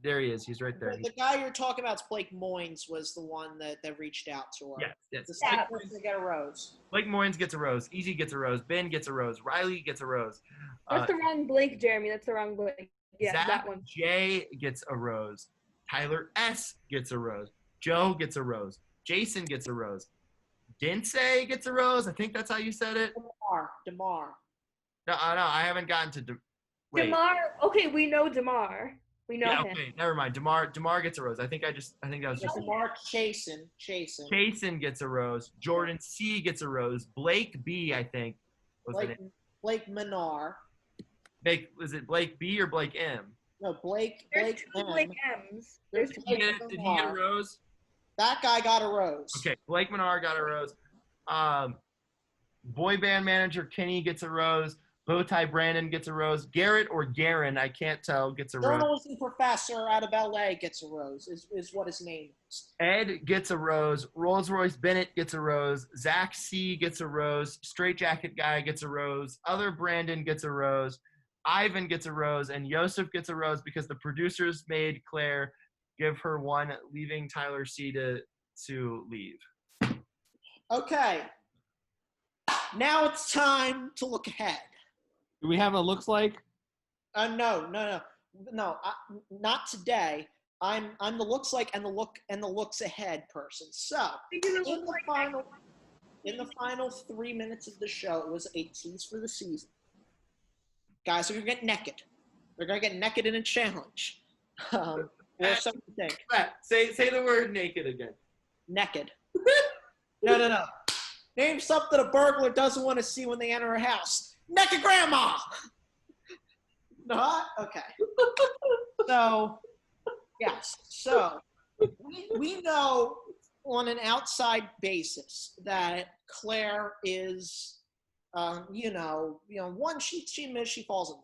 there he is. He's right there. The guy you're talking about, Blake Moyens, was the one that reached out to her. Yes. The second person to get a rose. Blake Moyens gets a rose. Easy gets a rose. Ben gets a rose. Riley gets a rose. That's the wrong Blake, Jeremy. That's the wrong Blake. Yeah, Zach that one. J gets a rose. Tyler S gets a rose. Joe gets a rose. Jason gets a rose. Dinsey gets a rose. I think that's how you said it. DeMar. No, I haven't gotten to wait. DeMar. Okay, we know DeMar. We know him. Okay, never mind. DeMar gets a rose. I think that was just DeMar Chasen. Chasen gets a rose. Jordan C gets a rose. Blake B, I think, was the name. Blake Minar. Was it Blake B or Blake M? No, Blake. There's two M. Blake M's. Did he get a rose? That guy got a rose. Okay, Blake Minar got a rose. Boy band manager Kenny gets a rose. Bowtie Brandon gets a rose. Garrett or Garen, I can't tell, gets a rose. Journalism professor out of LA gets a rose, is what his name is. Ed gets a rose. Rolls Royce Bennett gets a rose. Zach C gets a rose. Straight Jacket Guy gets a rose. Other Brandon gets a rose. Ivan gets a rose. And Yosef gets a rose because the producers made Claire give her one, leaving Tyler C to leave. Okay. Now it's time to look ahead. Do we have a looks like? No, not today. I'm the looks like and the looks ahead person. So in the final 3 minutes of the show, it was a tease for the season. Guys are gonna get naked. They're gonna get naked in a challenge. Or something you think. Say the word naked again. Naked. No. Name something a burglar doesn't want to see when they enter a house. Naked grandma. Not okay. So, yes. So we know on an outside basis that Claire is, one, she admits she falls in love.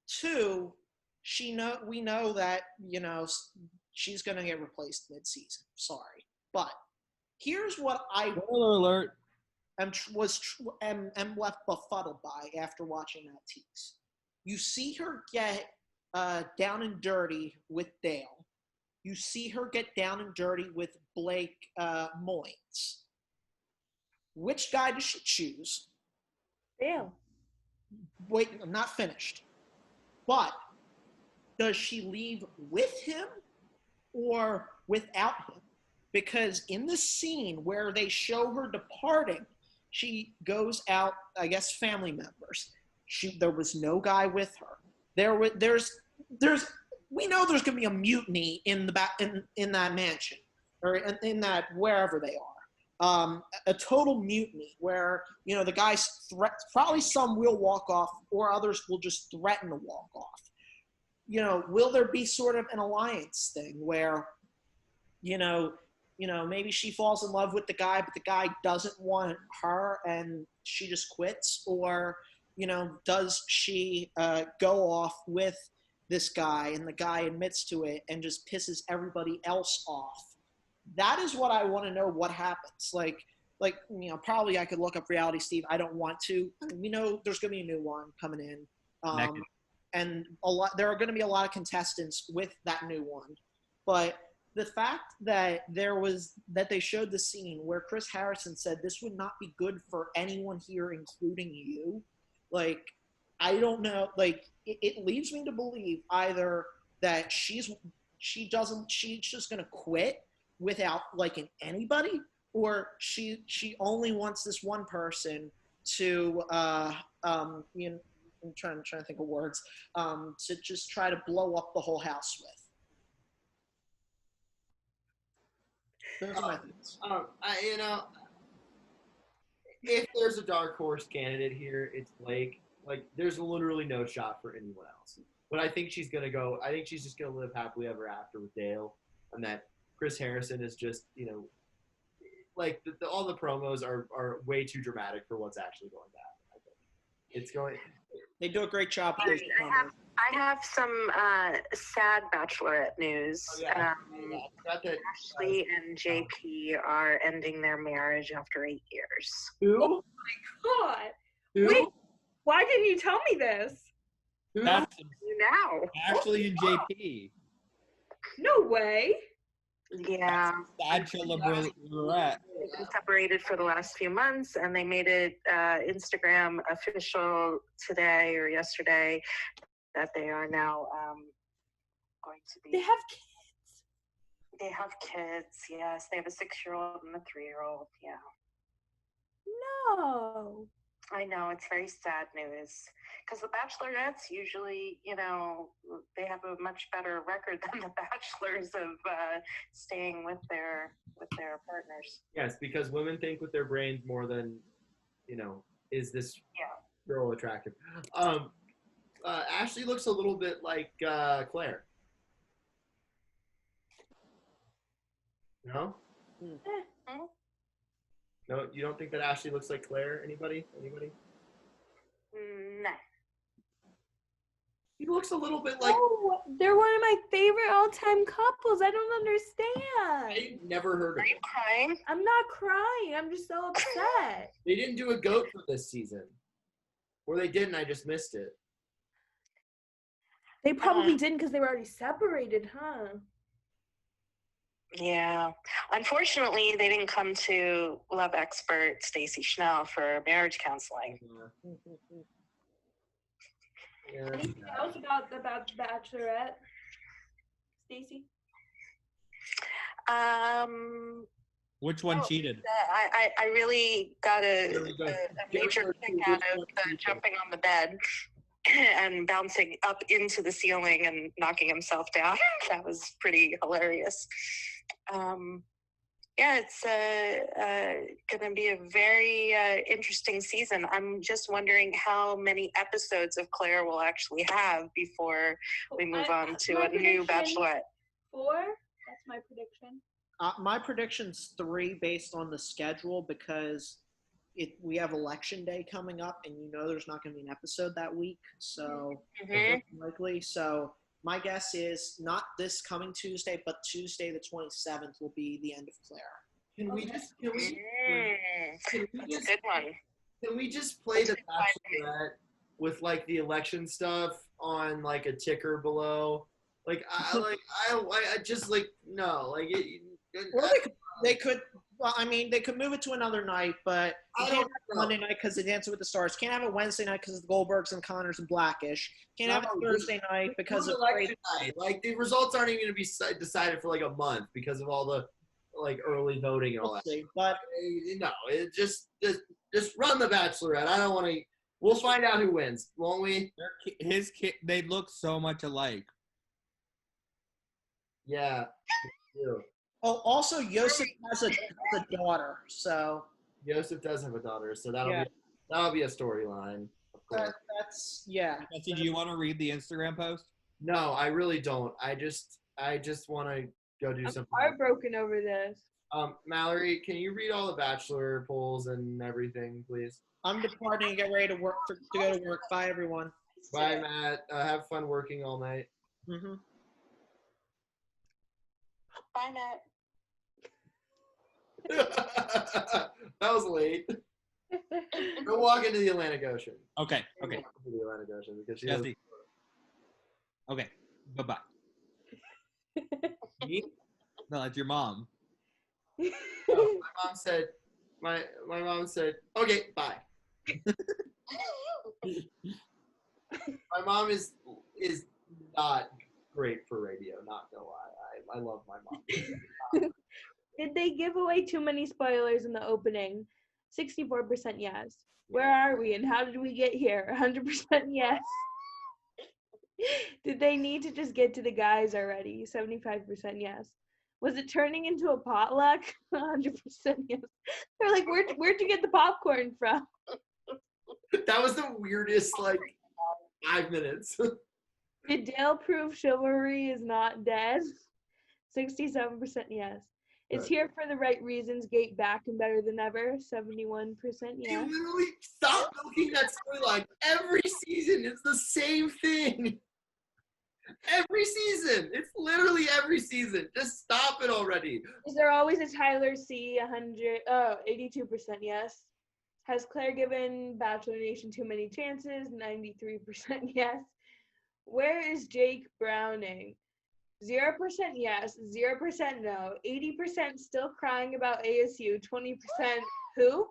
Two, we know that she's gonna get replaced mid-season. Sorry, but here's what Spoiler alert. am left befuddled by after watching that tease. You see her get down and dirty with Dale. You see her get down and dirty with Blake Moyens. Which guy does she choose? Dale. Wait, I'm not finished. But does she leave with him or without him? Because in the scene where they show her departing, she goes out, I guess, family members. There was no guy with her. There's we know there's going to be a mutiny in in that mansion or in that wherever they are. A total mutiny where the guys probably some will walk off or others will just threaten to walk off. Will there be sort of an alliance thing where maybe she falls in love with the guy, but the guy doesn't want her and she just quits? Or, does she go off with this guy and the guy admits to it and just pisses everybody else off? That is what I want to know what happens. Probably I could look up Reality Steve. I don't want to. We know there's going to be a new one coming in. And there are going to be a lot of contestants with that new one. But the fact that they showed the scene where Chris Harrison said this would not be good for anyone here, including you, I don't know. It leads me to believe either that she's just going to quit without liking anybody, or she only wants this one person to I'm trying to think of words to just try to blow up the whole house with. Those are my thoughts. If there's a dark horse candidate here, it's Blake. There's literally no shot for anyone else. But I think she's gonna go. I think she's just gonna live happily ever after with Dale, and that Chris Harrison is just, all the promos are way too dramatic for what's actually going to happen. I think it's going. They do a great job with those promos. I have some sad Bachelorette news. Oh, yeah. Ashley and JP are ending their marriage after 8 years. Who? Oh my God. Who? Wait, why didn't you tell me this? Who? That's Now. Ashley and JP. No way. Yeah. Bachelorette. They've been separated for the last few months, and they made it Instagram official today or yesterday that they are now going to be. They have kids. They have kids, yes. They have a 6-year-old and a 3-year-old, yeah. No. I know, it's very sad news. Because the Bachelorettes usually, they have a much better record than the Bachelors of staying with their partners. Yes, because women think with their brains more than, is this girl attractive? Ashley looks a little bit like Claire. No? No, you don't think that Ashley looks like Claire? Anybody? No. He looks a little bit like. Oh, they're one of my favorite all-time couples. I don't understand. I never heard of Are you it. crying? I'm not crying. I'm just so upset. They didn't do a goat for this season. Or they didn't, I just missed it. They probably didn't because they were already separated, huh? Yeah. Unfortunately, they didn't come to love expert Stacey Schnell for marriage counseling. Yeah. Anything else about the Bachelorette, Stacey? Which one cheated? I really got a major kick out of the jumping on the bed and bouncing up into the ceiling and knocking himself down. That was pretty hilarious. It's going to be a very interesting season. I'm just wondering how many episodes of Clare we'll actually have before we move on to a new Bachelorette. 4? That's my prediction. My prediction's 3 based on the schedule because we have election day coming up and there's not going to be an episode that week. So likely. So my guess is not this coming Tuesday, but Tuesday the 27th will be the end of Clare. Can we just That's a good one. Can we just play the Bachelorette with the election stuff on a ticker below? No. Or they could. Well, I mean, they could move it to another night, but you can't have it Monday night because of Dancing with the Stars. Can't have it Wednesday night because of the Goldbergs and Connors and Blackish. Can't have it Thursday night because of election night. The results aren't even going to be decided for a month because of all the early voting and all that. But no, it just run the Bachelorette. I don't want to. We'll find out who wins, won't we? His kid, they look so much alike. Yeah. Oh, also, Yosef has a daughter, so Joseph does have a daughter, so that'll be a storyline. Of course. that's yeah. Jesse, do you want to read the Instagram post? No, I really don't. I just want to go do I'm something. heartbroken over this. Mallory, can you read all the Bachelor polls and everything, please? I'm departing and get ready to work to go to work. Bye, everyone. Bye, Matt. Have fun working all night. Mm-hmm. Bye, Matt. That was late. Go walk into the Atlantic Ocean. Okay. Go walk into the Atlantic Ocean because she Jesse. Okay. Bye-bye. Me? No, that's your mom. Oh, my mom said, okay, bye. My mom is not great for radio, not gonna lie. I love my mom. Did they give away too many spoilers in the opening? 64% yes. Where are we and how did we get here? 100% yes. Did they need to just get to the guys already? 75% yes. Was it turning into a potluck? 100% yes. They're like, where'd you get the popcorn from? That was the weirdest, 5 minutes. Did Dale prove chivalry is not dead? 67% yes. It's here for the right reasons. Gate back and better than ever. 71% You yes. literally stop milking that storyline. Every season, it's the same thing. Every season. It's literally every season. Just stop it already. Is there always a Tyler C? 82% yes. Has Claire given Bachelor Nation too many chances? 93% yes. Where is Jake Browning? 0% yes, 0% no, 80% still crying about ASU, 20% who?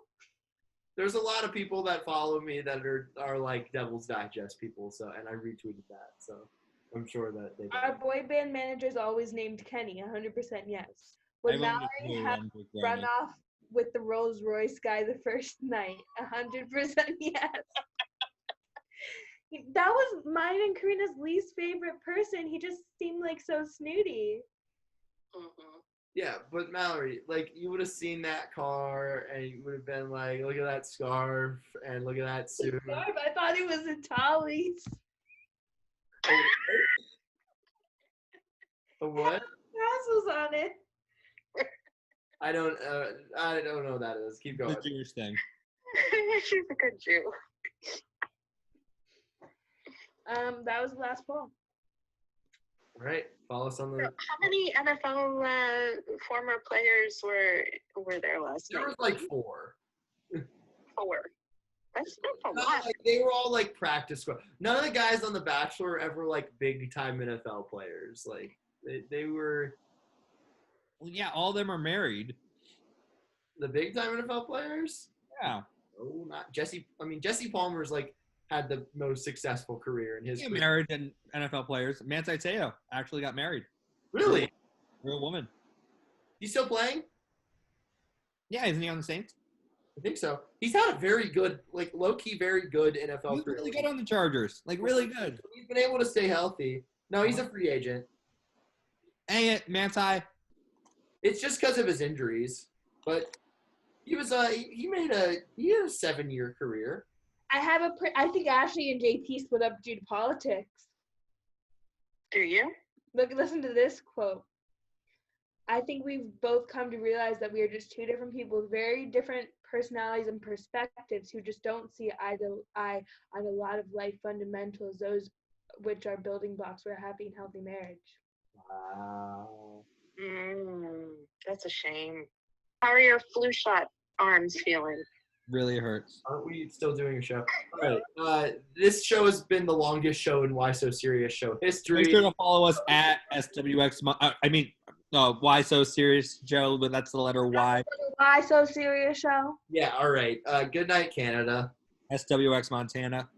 There's a lot of people that follow me that are like Devil's Digest people, and I retweeted that, so I'm sure that they. Our boy band manager's always named Kenny, 100% yes. Would Mallory have run off with the Rolls Royce guy the first night? 100% yes. That was mine and Karina's least favorite person. He just seemed like so snooty. Mm-hmm. Yeah, but Mallory, you would have seen that car and you would have been like, look at that scarf and look at that suit. I thought it was a Tolly's. A what? Tassels on it. I don't know what that is. Keep going. The Jewish thing. She's a good Jew. That was the last poll. All right, follow us on the. How many NFL former players were there last There night? was 4. 4. That's a No, lot. they were all practice squad. None of the guys on The Bachelor were ever big time NFL players. They were. Well, yeah, all of them are married. The big time NFL players? Yeah. Oh, not Jesse. I mean, Jesse Palmer's had the most successful career in his. Yeah, married and NFL players. Manti Te'o actually got married. Really? Real woman. He's still playing? Yeah, isn't he on the Saints? I think so. He's had a very good, low key, very good NFL He's career. really good on the Chargers. Really good. He's been able to stay healthy. No, he's a free agent. Dang it, Manti. It's just because of his injuries, but he was he had a 7-year career. I think Ashley and JP split up due to politics. Do you? Listen to this quote. I think we've both come to realize that we are just two different people with very different personalities and perspectives who just don't see eye to eye on a lot of life fundamentals, those which are building blocks for a happy and healthy marriage. Wow. That's a shame. How are your flu shot arms feeling? Really hurts. Aren't we still doing a show? All right. This show has been the longest show in Why So Serious show history. Make sure to follow us at SWX. Why So Serious, Joe, but that's the letter Y. Why So Serious show? Yeah, all right. Good night, Canada. SWX Montana.